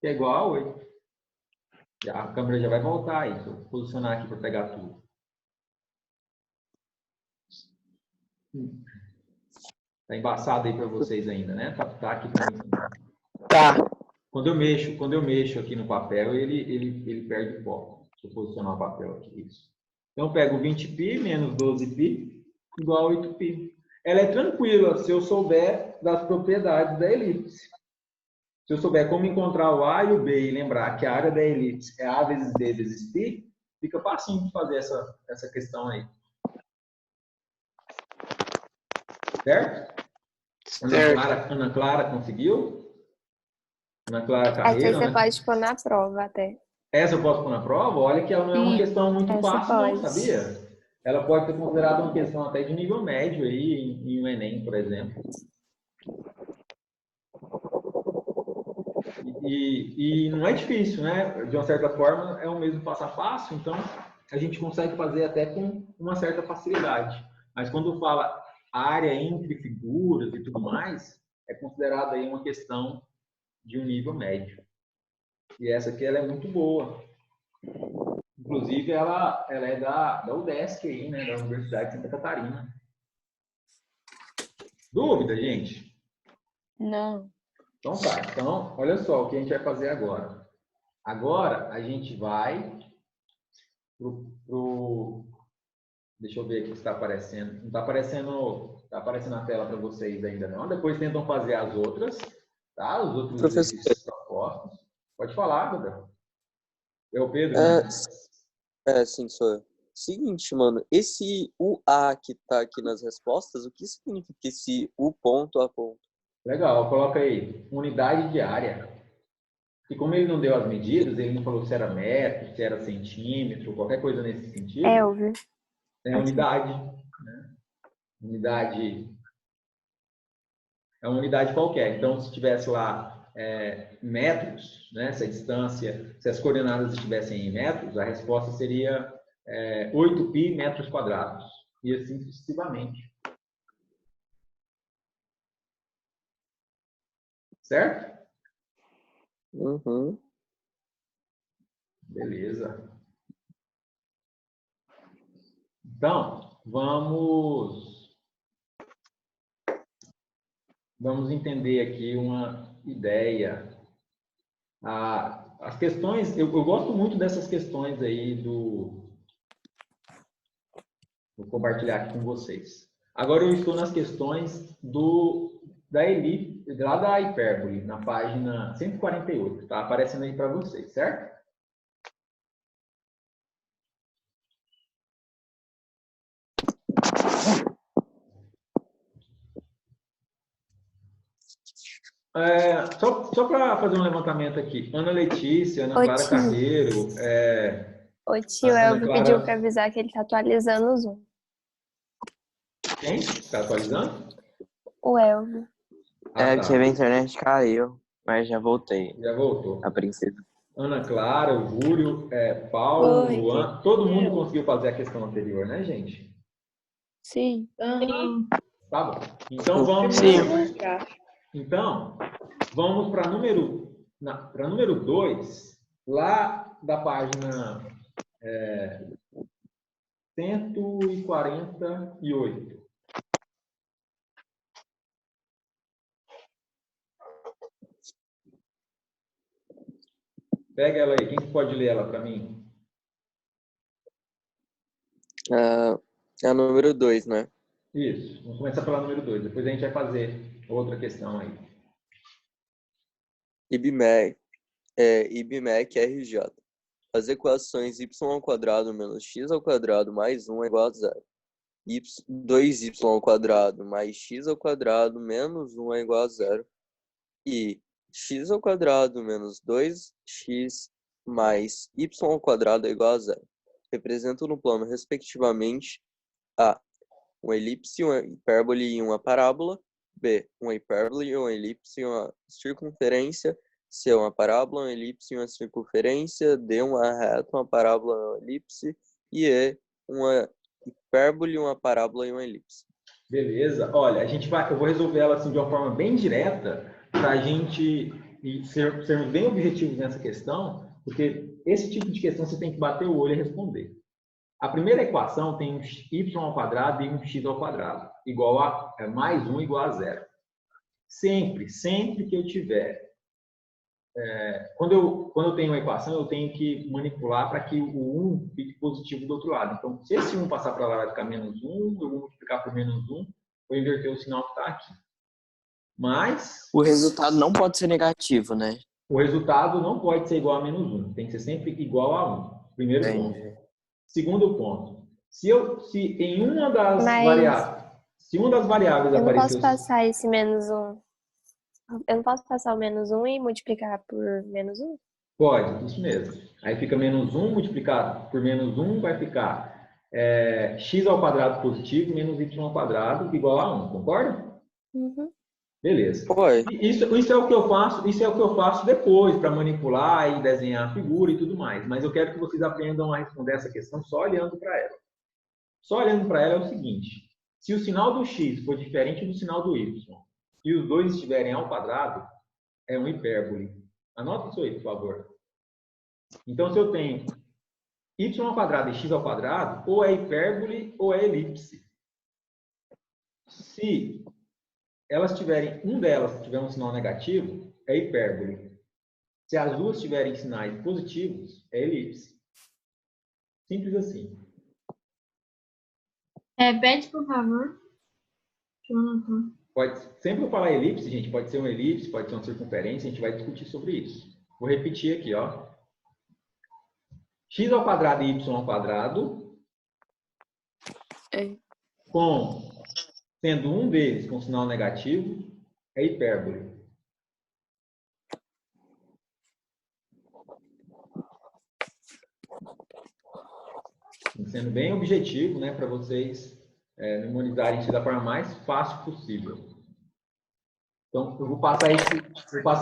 que é igual a 8. A câmera já vai voltar aí, se eu posicionar aqui para pegar tudo. Tá embaçado aí para vocês ainda, né? Tá aqui para mim. Tá. Quando eu mexo aqui no papel, ele perde o foco. Deixa eu posicionar o papel aqui. Isso. Então, eu pego 20π menos 12π igual a 8π. Ela é tranquila se eu souber das propriedades da elipse. Se eu souber como encontrar o A e o B e lembrar que a área da elipse é A vezes B vezes π, fica facinho de fazer essa questão aí. Certo? Ana Clara conseguiu? Ana Clara Carreiro. Essa você pode pôr na prova até. Essa eu posso pôr na prova? Olha que ela não é uma questão muito fácil, não, pode. sabia? Ela pode ser considerada uma questão até de nível médio aí, em um Enem, por exemplo. E não é difícil, né? De uma certa forma, é o mesmo passo a passo, então a gente consegue fazer até com uma certa facilidade. Mas quando fala área entre figuras e tudo mais, é considerada aí uma questão de um nível médio. E essa aqui ela é muito boa. Inclusive, ela é da UDESC aí, né? Da Universidade de Santa Catarina. Dúvida, gente? Não. Então tá. Então, olha só o que a gente vai fazer agora. Agora, a gente vai pro... Deixa eu ver aqui se está aparecendo. Não está aparecendo na tela para vocês ainda não. Depois tentam fazer as outras, tá? Os outros exercícios propostos. Pode falar, Gabriel. É o Pedro? Sim, sou eu. Seguinte, mano, esse UA que tá aqui nas respostas, o que significa esse U ponto A ponto? Legal, coloca aí, unidade de área. E como ele não deu as medidas, ele não falou se era metro, se era centímetro, qualquer coisa nesse sentido. Elvio. É unidade. Né? Unidade. É uma unidade qualquer. Então, se tivesse lá metros, né? Se a distância, se as coordenadas estivessem em metros, a resposta seria 8π metros quadrados. E assim sucessivamente. Certo? Uhum. Beleza. Então, vamos entender aqui uma ideia. As questões, eu gosto muito dessas questões aí vou compartilhar aqui com vocês. Agora eu estou nas questões da elipse, lá da hipérbole, na página 148, tá aparecendo aí para vocês, certo? Só para fazer um levantamento aqui, Ana Letícia, Ana Ô, Clara tio. Carneiro, O tio Ana Elvio Clara... pediu para avisar que ele está atualizando o Zoom. Quem? Está atualizando? O Elvio. É Tá. que a minha internet caiu, mas já voltei. Já voltou. A princípio. Ana Clara, o Júlio, Paulo, Oi, Luan, todo mundo conseguiu fazer a questão anterior, né, gente? Sim. Tá bom. Então vamos. Sim. Então, vamos para número 2, lá da página 148. Pega ela aí. Quem pode ler ela para mim? É a número 2, né? Isso. Vamos começar pela número 2. Depois a gente vai fazer outra questão aí. IBMEC, IBMEC RJ. As equações y² menos x² mais 1 é igual a 0. 2y² mais x² menos 1 é igual a 0. E x² menos 2x mais y² é igual a 0. Representam no plano, respectivamente, A, uma elipse, uma hipérbole e uma parábola. B, uma hipérbole, uma elipse e uma circunferência. C, uma parábola, uma elipse e uma circunferência. D, uma reta, uma parábola, uma elipse. E E, uma hipérbole, uma parábola e uma elipse. Beleza. Olha, eu vou resolver ela assim de uma forma bem direta para a gente sermos bem objetivos nessa questão, porque esse tipo de questão você tem que bater o olho e responder. A primeira equação tem um y² e um x², igual a mais 1 igual a 0. Sempre que eu tiver... quando eu tenho uma equação, eu tenho que manipular para que o 1 fique positivo do outro lado. Então, se esse 1 passar para lá, vai ficar menos 1, eu vou multiplicar por menos 1, vou inverter o sinal que está aqui. Mas... O resultado não pode ser negativo, né? o resultado não pode ser igual a menos 1. Tem que ser sempre igual a 1. Primeiro ponto. Segundo ponto. Se em uma das variáveis... Se uma das variáveis Eu não aparecer... posso passar esse menos 1. Eu não posso passar o menos 1 e multiplicar por menos 1? Pode, isso mesmo. Aí fica menos 1 multiplicado por menos 1, vai ficar x² positivo menos y² igual a 1. Concorda? Uhum. Beleza. Oi. Isso é o que eu faço depois para manipular e desenhar a figura e tudo mais. Mas eu quero que vocês aprendam a responder essa questão só olhando para ela. Só olhando para ela é o seguinte: se o sinal do x for diferente do sinal do y e os dois estiverem ao quadrado, é uma hipérbole. Anota isso aí, por favor. Então, se eu tenho y² e x², ou é hipérbole ou é elipse. Se um delas tiver um sinal negativo, é hipérbole. Se as duas tiverem sinais positivos, é elipse. Simples assim. Repete, por favor. Sempre que eu falar elipse, gente, pode ser uma elipse, pode ser uma circunferência, a gente vai discutir sobre isso. Vou repetir aqui, ó. x² e y², sendo um deles com sinal negativo, é hipérbole. Sendo bem objetivo, né, para vocês memorizarem isso da forma mais fácil possível. Então, eu vou passar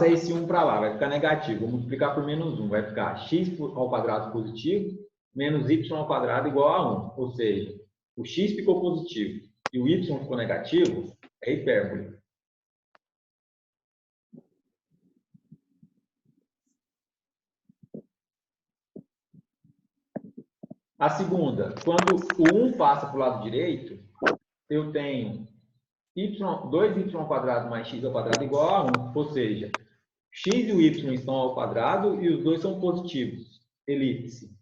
esse 1 para lá, vai ficar negativo. Vou multiplicar por menos 1, vai ficar x ao quadrado positivo menos y ao quadrado igual a 1. Ou seja, o x ficou positivo e o y ficou negativo, é hipérbole. A segunda, quando o 1 passa para o lado direito, eu tenho 2y ao quadrado mais x ao quadrado igual a 1. Ou seja, x e o y estão ao quadrado e os dois são positivos. Elipse.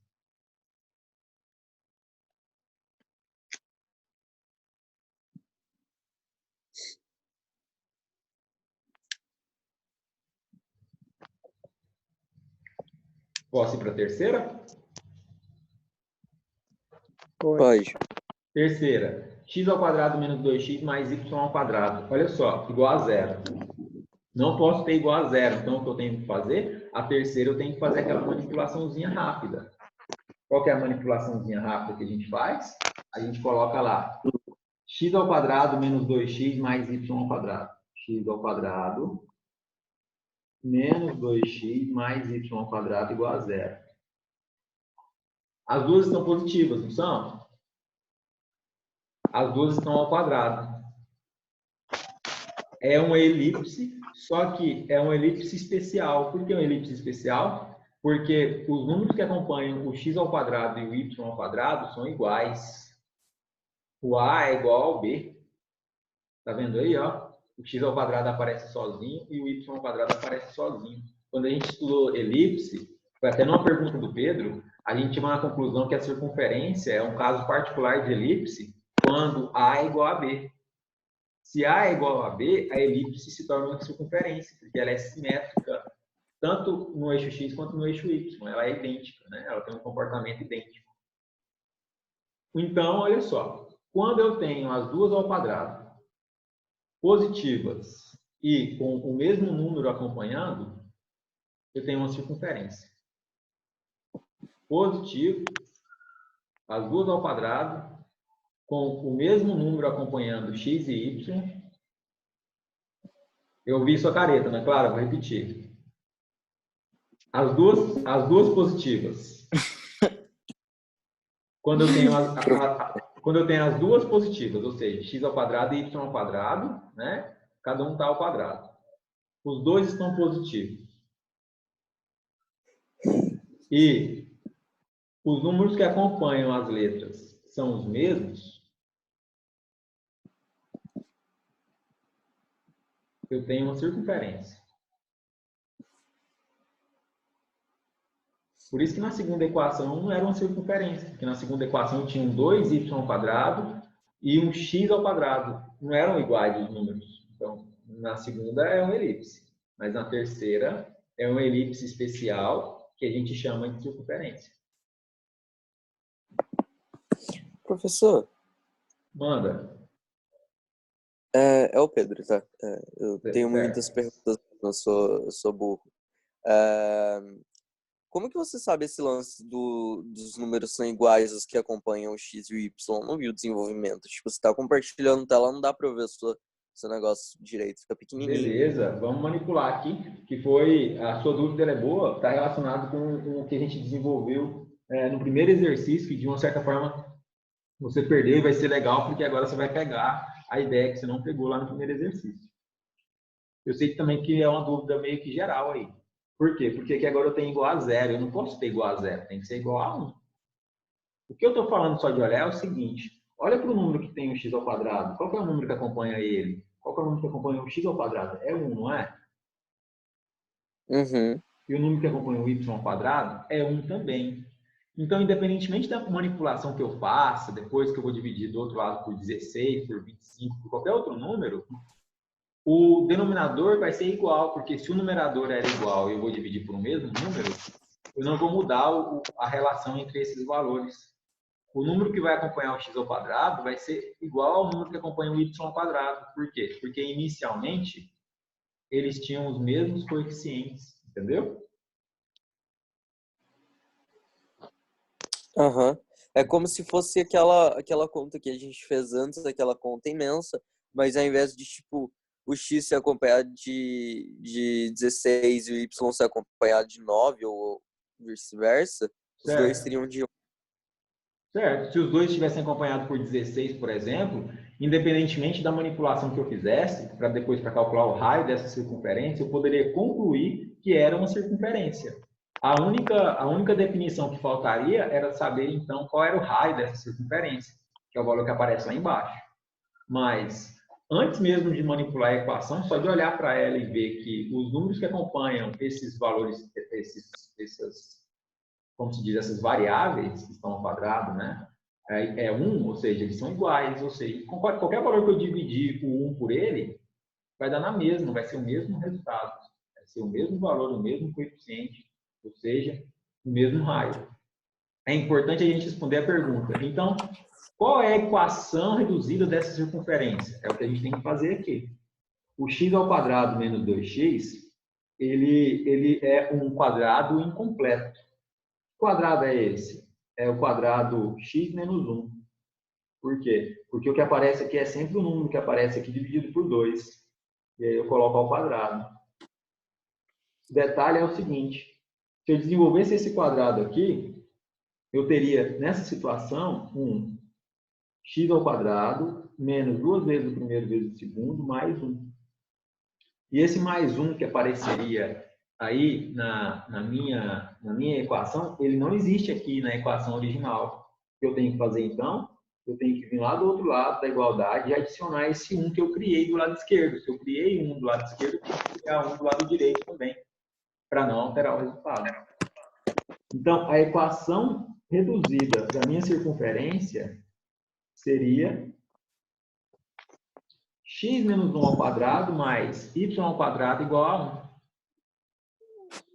Posso ir para a terceira? Pode. Terceira, x ao quadrado menos 2x mais y ao quadrado. Olha só, igual a zero. Não posso ter igual a zero. Então, o que eu tenho que fazer? A terceira, eu tenho que fazer aquela manipulaçãozinha rápida. Qual que é a manipulaçãozinha rápida que a gente faz? A gente coloca lá x ao quadrado menos 2x mais y ao quadrado. X ao quadrado menos 2x mais y ao quadrado igual a zero. As duas estão positivas, não são? As duas estão ao quadrado. É uma elipse, só que é uma elipse especial. Por que uma elipse especial? Porque os números que acompanham o x ao quadrado e o y ao quadrado são iguais. O a é igual ao b. Tá vendo aí, ó? O x ao quadrado aparece sozinho e o y ao quadrado aparece sozinho. Quando a gente estudou elipse, foi até numa pergunta do Pedro, a gente chegou na conclusão que a circunferência é um caso particular de elipse quando a é igual a b. Se a é igual a b, a elipse se torna uma circunferência, porque ela é simétrica tanto no eixo x quanto no eixo y. Ela é idêntica, né? Ela tem um comportamento idêntico. Então, olha só. Quando eu tenho as duas ao quadrado positivas e com o mesmo número acompanhando, eu tenho uma circunferência. Positivo, as duas ao quadrado, com o mesmo número acompanhando x e y. Eu vi sua careta, né? Claro, vou repetir. As duas positivas. Quando eu tenho as duas positivas, ou seja, x ao quadrado e y ao quadrado, né? Cada um está ao quadrado. Os dois estão positivos. E os números que acompanham as letras são os mesmos. Eu tenho uma circunferência. Por isso que na segunda equação não era uma circunferência, porque na segunda equação tinha um 2y ao quadrado e um x ao quadrado. Não eram iguais os números. Então, na segunda é uma elipse, mas na terceira é uma elipse especial que a gente chama de circunferência. Professor, Manda. é o Pedro, tá? Eu tenho Certo. muitas perguntas, eu sou burro. Como que você sabe esse lance dos números são iguais os que acompanham o x e o y? Eu não vi o desenvolvimento. Tipo, você tá compartilhando tela, não dá pra eu ver seu negócio direito, fica pequenininho. Beleza, vamos manipular aqui, que foi, a sua dúvida ela é boa, está relacionado com o que a gente desenvolveu no primeiro exercício, que de uma certa forma você perdeu e vai ser legal, porque agora você vai pegar a ideia que você não pegou lá no primeiro exercício. Eu sei também que é uma dúvida meio que geral aí. Por quê? Porque aqui agora eu tenho igual a zero, eu não posso ter igual a zero, tem que ser igual a 1. O que eu estou falando só de olhar é o seguinte, olha para o número que tem o x ao quadrado, qual que é o número que acompanha ele? Qual que é o número que acompanha o x ao quadrado? É 1, não é? Uhum. E o número que acompanha o y ao quadrado é 1 também. Então, independentemente da manipulação que eu faça, depois que eu vou dividir do outro lado por 16, por 25, por qualquer outro número, o denominador vai ser igual, porque se o numerador era igual e eu vou dividir por um mesmo número, eu não vou mudar a relação entre esses valores. O número que vai acompanhar o x ao quadrado vai ser igual ao número que acompanha o y ao quadrado. Por quê? Porque inicialmente eles tinham os mesmos coeficientes, entendeu? Aham. É como se fosse aquela conta que a gente fez antes, aquela conta imensa, mas ao invés de, tipo, o x ser acompanhado de 16 e o y ser acompanhado de 9 ou vice-versa, os dois Certo. seriam de 1. Certo. Se os dois estivessem acompanhados por 16, por exemplo, independentemente da manipulação que eu fizesse, para depois para calcular o raio dessa circunferência, eu poderia concluir que era uma circunferência. A única definição que faltaria era saber, então, qual era o raio dessa circunferência, que é o valor que aparece lá embaixo. Mas, antes mesmo de manipular a equação, só de olhar para ela e ver que os números que acompanham esses valores, como se diz, essas variáveis que estão ao quadrado, né? É 1, ou seja, eles são iguais, ou seja, qualquer valor que eu dividir o 1 por ele, vai dar na mesma, vai ser o mesmo resultado. Vai ser o mesmo valor, o mesmo coeficiente, ou seja, o mesmo raio. É importante a gente responder a pergunta. Então, qual é a equação reduzida dessa circunferência? É o que a gente tem que fazer aqui. O x ao quadrado menos 2x, ele é um quadrado incompleto. Que quadrado é esse? É o quadrado x menos 1. Por quê? Porque o que aparece aqui é sempre o número que aparece aqui dividido por 2. E aí eu coloco ao quadrado. O detalhe é o seguinte. Se eu desenvolvesse esse quadrado aqui, eu teria, nessa situação, um x ao quadrado menos 2 vezes o primeiro vezes o segundo, mais 1. E esse mais 1 que apareceria aí na minha equação, ele não existe aqui na equação original. O que eu tenho que fazer, então? Eu tenho que vir lá do outro lado da igualdade e adicionar esse 1 que eu criei do lado esquerdo. Se eu criei 1 do lado esquerdo, eu tenho que criar 1 do lado direito também, para não alterar o resultado. Então, a equação reduzida da minha circunferência seria x menos 1 ao quadrado mais y ao quadrado igual a 1.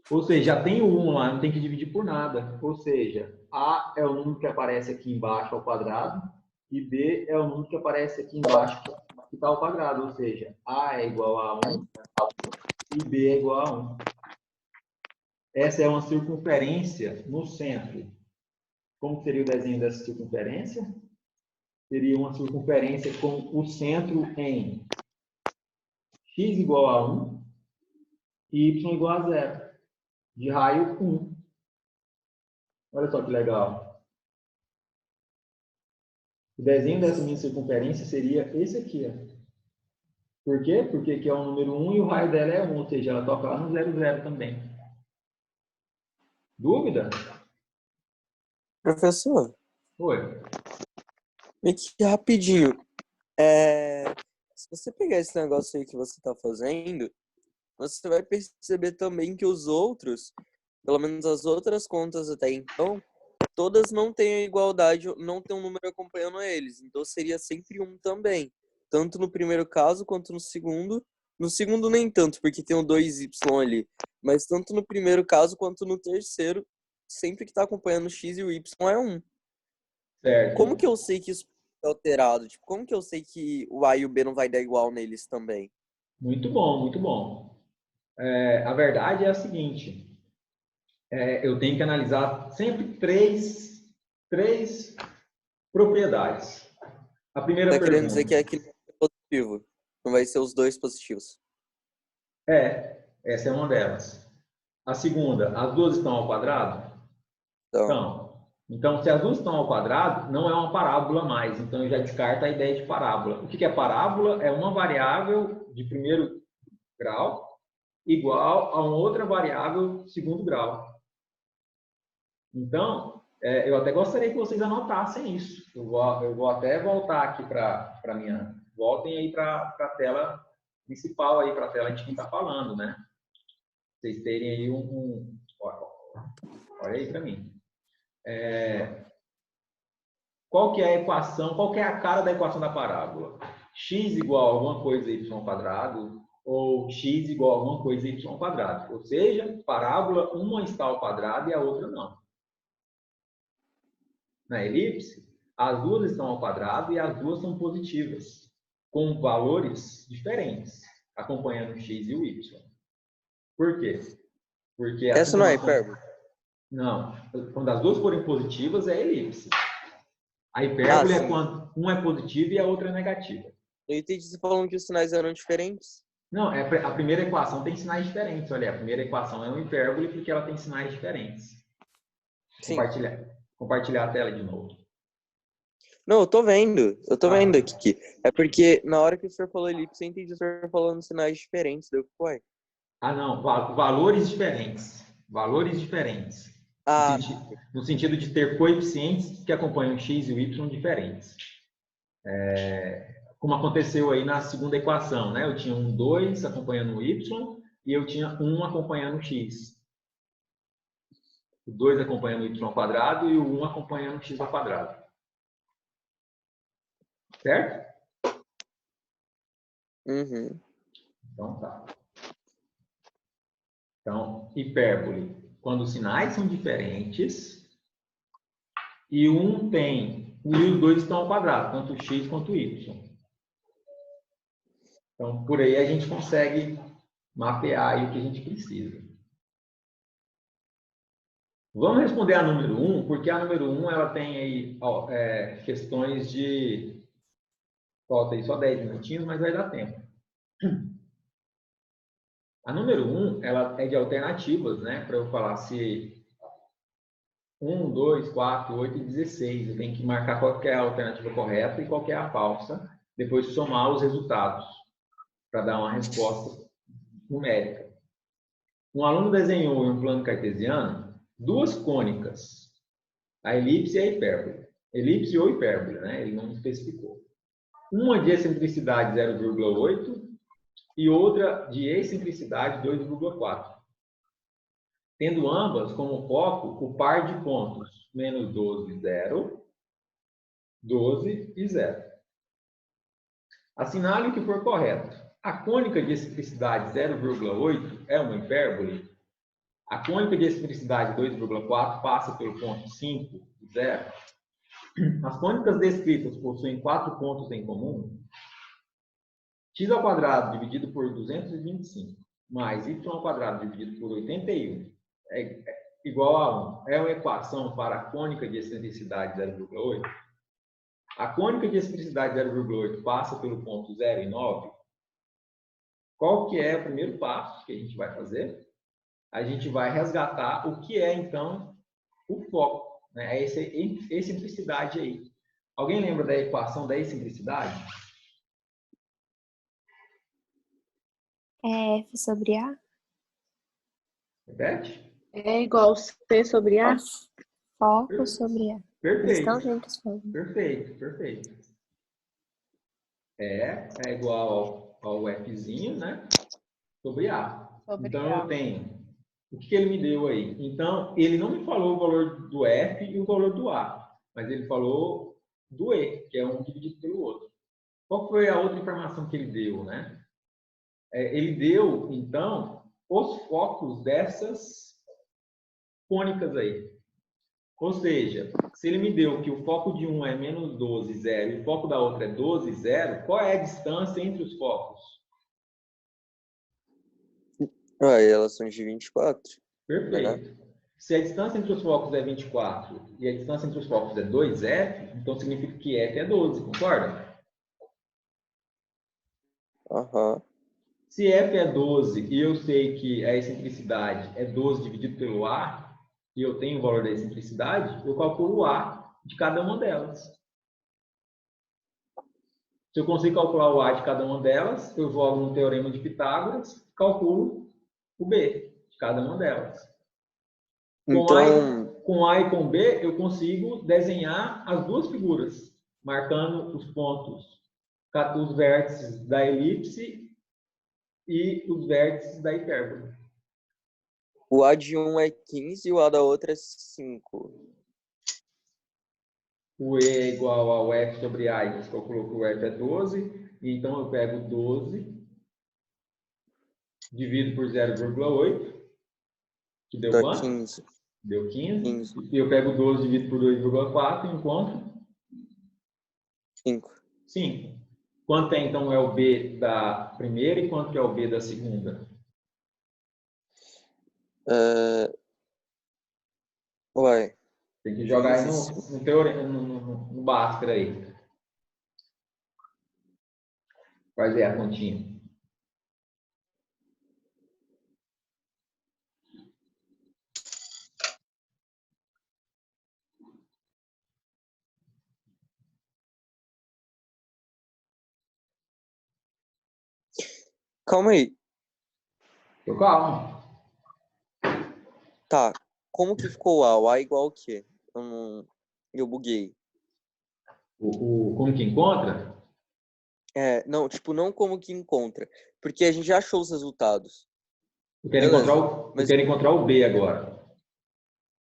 Ou seja, já tem o 1 lá, não tem que dividir por nada. Ou seja, A é o número que aparece aqui embaixo ao quadrado e B é o número que aparece aqui embaixo que está ao quadrado. Ou seja, A é igual a 1 e B é igual a 1. Essa é uma circunferência no centro. Como seria o desenho dessa circunferência? Seria uma circunferência com o centro em x igual a 1 e y igual a 0. De raio 1. Olha só que legal. O desenho dessa minha circunferência seria esse aqui. Ó. Por quê? Porque aqui é o número 1 e o raio dela é 1, ou seja, ela toca lá no 0, 0 também. Dúvida? Professor, Oi. aqui rapidinho. Se você pegar esse negócio aí que você está fazendo, você vai perceber também que os outros, pelo menos as outras contas até então, todas não têm a igualdade, não tem um número acompanhando eles. Então seria sempre 1 também. Tanto no primeiro caso quanto no segundo. No segundo nem tanto, porque tem o 2y ali. Mas tanto no primeiro caso quanto no terceiro, sempre que está acompanhando o x e o y é 1. Certo. Como que eu sei que isso é alterado? Tipo, como que eu sei que o A e o B não vai dar igual neles também? Muito bom, muito bom. A verdade é a seguinte. Eu tenho que analisar sempre três propriedades. A primeira Tá pergunta. querendo dizer que é aqui positivo. Não vai ser os dois positivos. Essa é uma delas. A segunda, as duas estão ao quadrado? Então, se as duas estão ao quadrado, não é uma parábola mais. Então, eu já descarto a ideia de parábola. O que é parábola? É uma variável de primeiro grau igual a uma outra variável de segundo grau. Então, eu até gostaria que vocês anotassem isso. Eu vou até voltar aqui para a minha... Voltem aí para a tela principal, aí para a tela de quem está falando, né? Vocês terem aí olha aí para mim. Qual que é a equação, qual que é a cara da equação da parábola? X igual a alguma coisa y ao quadrado ou x igual a alguma coisa y ao quadrado. Ou seja, parábola, uma está ao quadrado e a outra não. Na elipse, as duas estão ao quadrado e as duas são positivas, com valores diferentes, acompanhando o x e o y. Por quê? Porque essa não é hipérbole? Não. Quando as duas forem positivas, é elipse. A hipérbole é quando um é positivo e a outra é negativa. Eu entendi você falando que os sinais eram diferentes. Não, a primeira equação tem sinais diferentes. Olha, a primeira equação é uma hipérbole porque ela tem sinais diferentes. Sim. Compartilhar a tela de novo. Não, eu tô vendo. Eu tô Ah. vendo aqui. É porque na hora que o senhor falou elipse, eu entendi o senhor falando sinais diferentes. Deu, ué. Ah, não. Valores diferentes. Valores diferentes. Ah, No sentido de ter coeficientes que acompanham o x e o y diferentes. Como aconteceu aí na segunda equação, né? Eu tinha um 2 acompanhando o y e eu tinha 1 acompanhando o x. O 2 acompanhando o y ao quadrado e o 1 acompanhando o x ao quadrado. Certo? uhum. Então tá. Então, hipérbole, quando os sinais são diferentes e um tem, e os dois estão ao quadrado, tanto o x quanto o y. Então, por aí a gente consegue mapear aí o que a gente precisa. Vamos responder a número 1, porque a número 1 ela tem aí questões de... Falta aí só 10 minutinhos, mas vai dar tempo. A número 1, ela é de alternativas, né? Para eu falar se 1, 2, 4, 8 e 16. Eu tenho que marcar qual que é a alternativa correta e qual que é a falsa. Depois somar os resultados para dar uma resposta numérica. Um aluno desenhou em um plano cartesiano duas cônicas, a elipse e a hipérbole. Elipse ou hipérbole, né? Ele não especificou. Uma de excentricidade 0,8 e outra de excentricidade 2,4. Tendo ambas como foco o par de pontos menos 12, 0, 12 e 0. Assinale o que for correto. A cônica de excentricidade 0,8 é uma hipérbole. A cônica de excentricidade 2,4 passa pelo ponto 5, 0. As cônicas descritas possuem 4 pontos em comum. X ao quadrado dividido por 225 mais y ao quadrado dividido por 81 é igual a 1. É uma equação para a cônica de excentricidade 0,8. A cônica de excentricidade 0,8 passa pelo ponto 0 e 9. Qual que é o primeiro passo que a gente vai fazer? A gente vai resgatar o que é, então, o foco, né? Essa excentricidade aí. Alguém lembra da equação da excentricidade? É F sobre A? Repete? É igual C sobre A? Foco sobre A. Eles estão Perfeito. juntos, fogo. Perfeito, perfeito. É igual ao Fzinho, né? Sobre A. Então, eu tenho... O que ele me deu aí? Então, ele não me falou o valor do F e o valor do A, mas ele falou do E, que é um dividido pelo outro. Qual foi a outra informação que ele deu, né? Ele deu, então, os focos dessas cônicas aí. Ou seja, se ele me deu que o foco de um é menos 12, 0, e o foco da outra é 12, 0, qual é a distância entre os focos? Elas são de 24. Perfeito. Se a distância entre os focos é 24 e a distância entre os focos é 2F, então significa que F é 12, concorda? Aham. Se F é 12 e eu sei que a excentricidade é 12 dividido pelo A, e eu tenho o valor da excentricidade, eu calculo o A de cada uma delas. Se eu consigo calcular o A de cada uma delas, eu jogo no teorema de Pitágoras, calculo o B de cada uma delas. Então, Com A e com B, eu consigo desenhar as duas figuras, marcando os pontos, os vértices da elipse e os vértices da hipérbole. o A de um é 15 e o A da outra é 5. O E é igual ao F sobre A, e você calculou que o F é 12, então eu pego 12, divido por 0,8, que deu Dá quanto? 15. Deu 15. 15. E eu pego 12 dividido por 2,4 e encontro 5. 5. Quanto é, então, é o B da primeira e quanto é o B da segunda? Uai. Tem que jogar aí 15. no teorema, no Bhaskara aí. Faz aí a continha. Calma aí. Tô calmo. Tá. Como que ficou o A? O A é igual ao quê? Eu buguei. Como que encontra? Não, tipo, não como que encontra. Porque a gente já achou os resultados. Eu quero, Beleza. eu quero encontrar o B agora.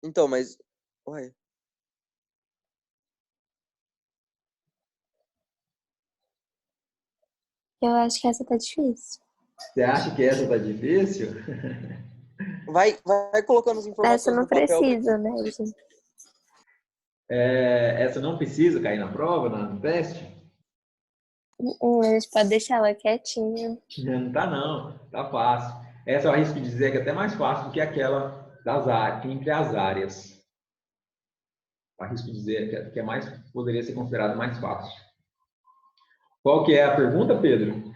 Então, mas... Ué. Eu acho que essa tá difícil. Você acha que essa tá difícil? Vai colocando as Essa informações não no papel. precisa, né, gente? Essa não precisa cair na prova, no teste? A gente pode deixar ela quietinha. Não tá não, tá fácil. Essa eu arrisco dizer que é até mais fácil do que aquela das áreas, entre as áreas. Arrisco dizer que é mais, poderia ser considerado mais fácil. Qual que é a pergunta, Pedro?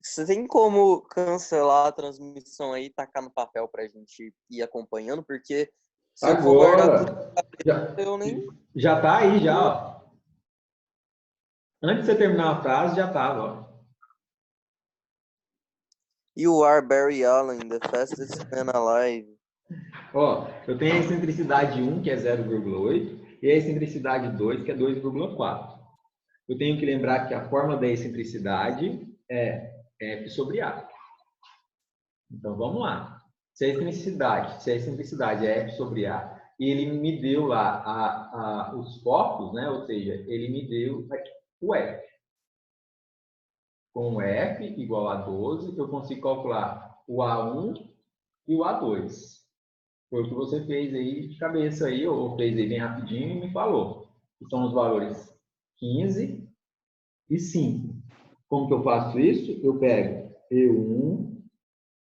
Você tem como cancelar a transmissão aí e tacar no papel pra gente ir acompanhando? Porque se eu for guardar tudo, Agora, eu nem... já tá aí, já, ó. Antes de você terminar a frase, já tava, ó. You are Barry Allen, the fastest man alive. Ó, eu tenho a excentricidade 1, que é 0,8, e a excentricidade 2, que é 2,4. Eu tenho que lembrar que a fórmula da excentricidade é F sobre A. Então, vamos lá. Se a excentricidade é F sobre A, e ele me deu lá os focos, né? Ou seja, ele me deu o F. Com o F igual a 12, eu consigo calcular o A1 e o A2. Foi o que você fez aí de cabeça aí, ou fez aí bem rapidinho e me falou. Que são os valores 15 e 5. Como que eu faço isso? Eu pego E1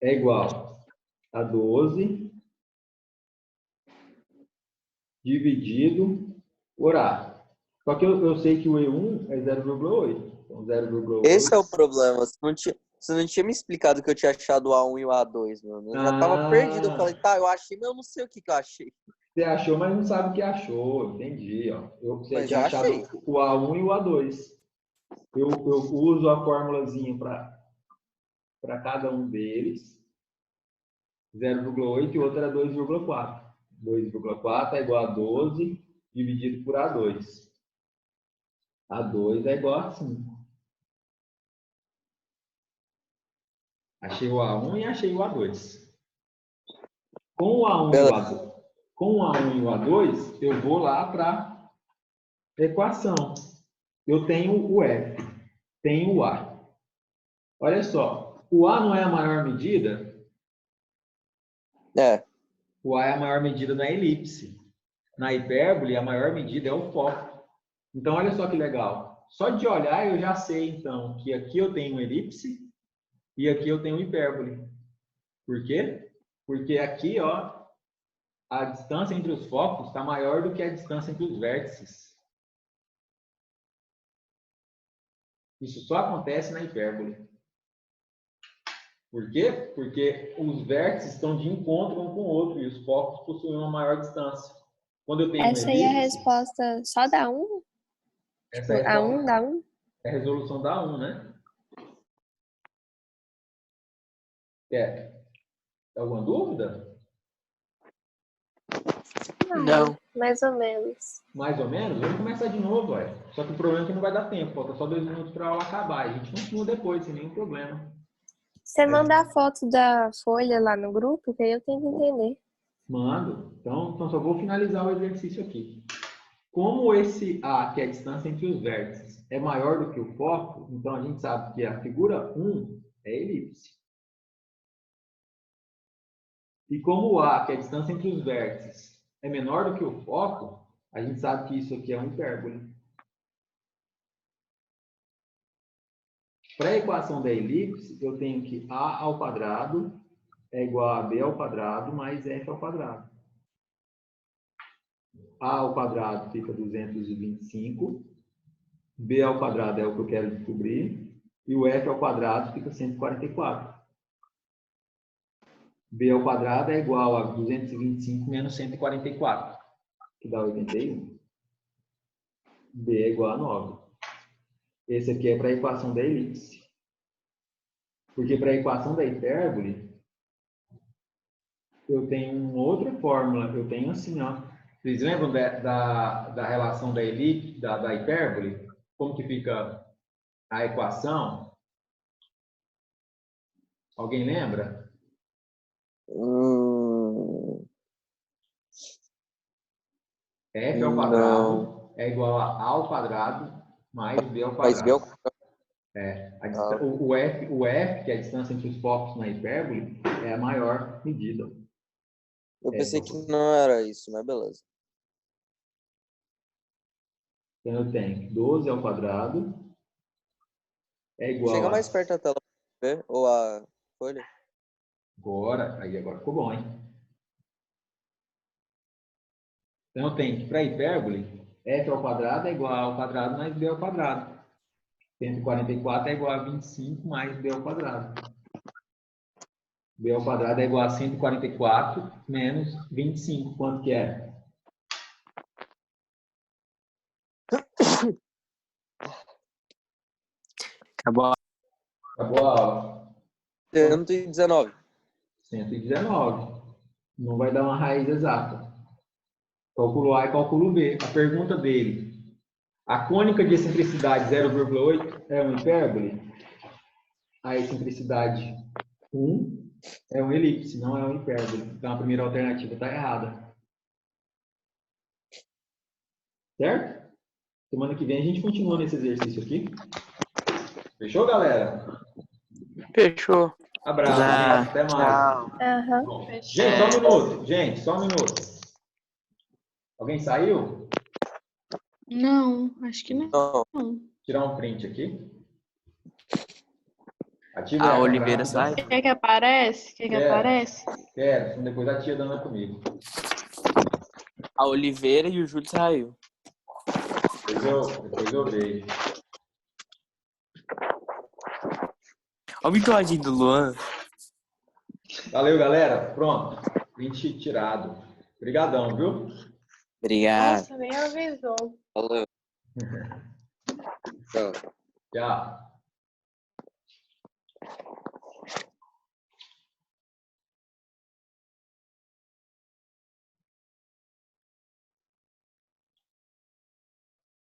é igual a 12 dividido por A. Só que eu sei que o E1 é 0,8. Então, 0,8. Esse é o problema. Você não tinha me explicado que eu tinha achado o A1 e o A2, mano. Eu já tava perdido. Eu falei, tá, eu achei, mas eu não sei o que eu achei. Você achou, mas não sabe o que achou. Entendi, ó. Você Mas tinha já achado achei. o A1 e o A2. Eu uso a formulazinha para cada um deles. 0,8 e o outro era 2,4. 2,4 é igual a 12 dividido por A2. A2 é igual a 5. Achei o A1 e achei o A2. Com o A1 e o A2, com o A1 e o A2, eu vou lá para a equação. Eu tenho o F, tenho o A. Olha só, o A não é a maior medida? É. O A é a maior medida na elipse. Na hipérbole, a maior medida é o foco. Então, olha só que legal. Só de olhar, eu já sei, então, que aqui eu tenho elipse e aqui eu tenho hipérbole. Por quê? Porque aqui, ó, a distância entre os focos está maior do que a distância entre os vértices. Isso só acontece na hipérbole. Por quê? Porque os vértices estão de encontro um com o outro e os focos possuem uma maior distância. Quando eu tenho Essa aí é a resposta só da 1? Essa é A 1 da 1? é a resolução da 1, né? Alguma dúvida? Não. Mais ou menos. Mais ou menos? Vamos começar de novo, olha. Só que o problema é que não vai dar tempo. Falta só 2 minutos para a aula acabar. A gente continua depois, sem nenhum problema. Você manda a foto da folha lá no grupo, que aí eu tenho que entender. Mando. Então só vou finalizar o exercício aqui. Como esse A, que é a distância entre os vértices, é maior do que o foco, então a gente sabe que a figura 1 é elipse. E como o A, que é a distância entre os vértices, é menor do que o foco, a gente sabe que isso aqui é uma hipérbole. Para a equação da elipse, eu tenho que A ao quadrado é igual a B ao quadrado mais F ao quadrado. A ao quadrado fica 225. B ao quadrado é o que eu quero descobrir. E o F ao quadrado fica 144. B ao quadrado é igual a 225 menos 144, que dá 81. B é igual a 9. Esse aqui é para a equação da elipse. Porque para a equação da hipérbole, eu tenho uma outra fórmula. Eu tenho assim, ó. Vocês lembram da relação da elipse, da hipérbole? Como que fica a equação? Alguém lembra? F ao quadrado é igual a ao quadrado mais B ao Mais B ao quadrado. O F, que é a distância entre os focos na hipérbole, é a maior medida. Eu pensei que não era isso, mas beleza. Então eu tenho 12 ao quadrado é igual Chega a... mais perto da tela pra ver, ou a folha. Agora ficou bom, hein? Então eu tenho que para a hipérbole, F ao quadrado é igual a ao quadrado mais B ao quadrado. 144 é igual a 25 mais B ao quadrado. B ao quadrado é igual a 144 menos 25. Quanto que é? Acabou. Acabou a aula. 119. 119. Não vai dar uma raiz exata. Cálculo A e cálculo B. A pergunta dele. A cônica de excentricidade 0,8 é uma hipérbole? A excentricidade 1 é uma elipse, não é uma hipérbole. Então a primeira alternativa está errada. Certo? Semana que vem a gente continua nesse exercício aqui. Fechou, galera? Fechou. Abraço, Tá. gente. Até mais. Tchau. Aham. Bom, gente, só um minuto. Gente, só um minuto. Alguém saiu? Não, acho que não. Não. Tirar um print aqui. Ativa A a Oliveira câmera, sai? Quer que aparece? Quer que Quero. aparece? Quero. Então depois a tia dando comigo. A Oliveira e o Júlio saiu. Depois eu vejo. Olha o bigodinho do Luan. Valeu, galera. Pronto. Print tirado. Obrigadão, viu? Obrigado. Nossa, nem avisou. Valeu. Tchau. Tchau.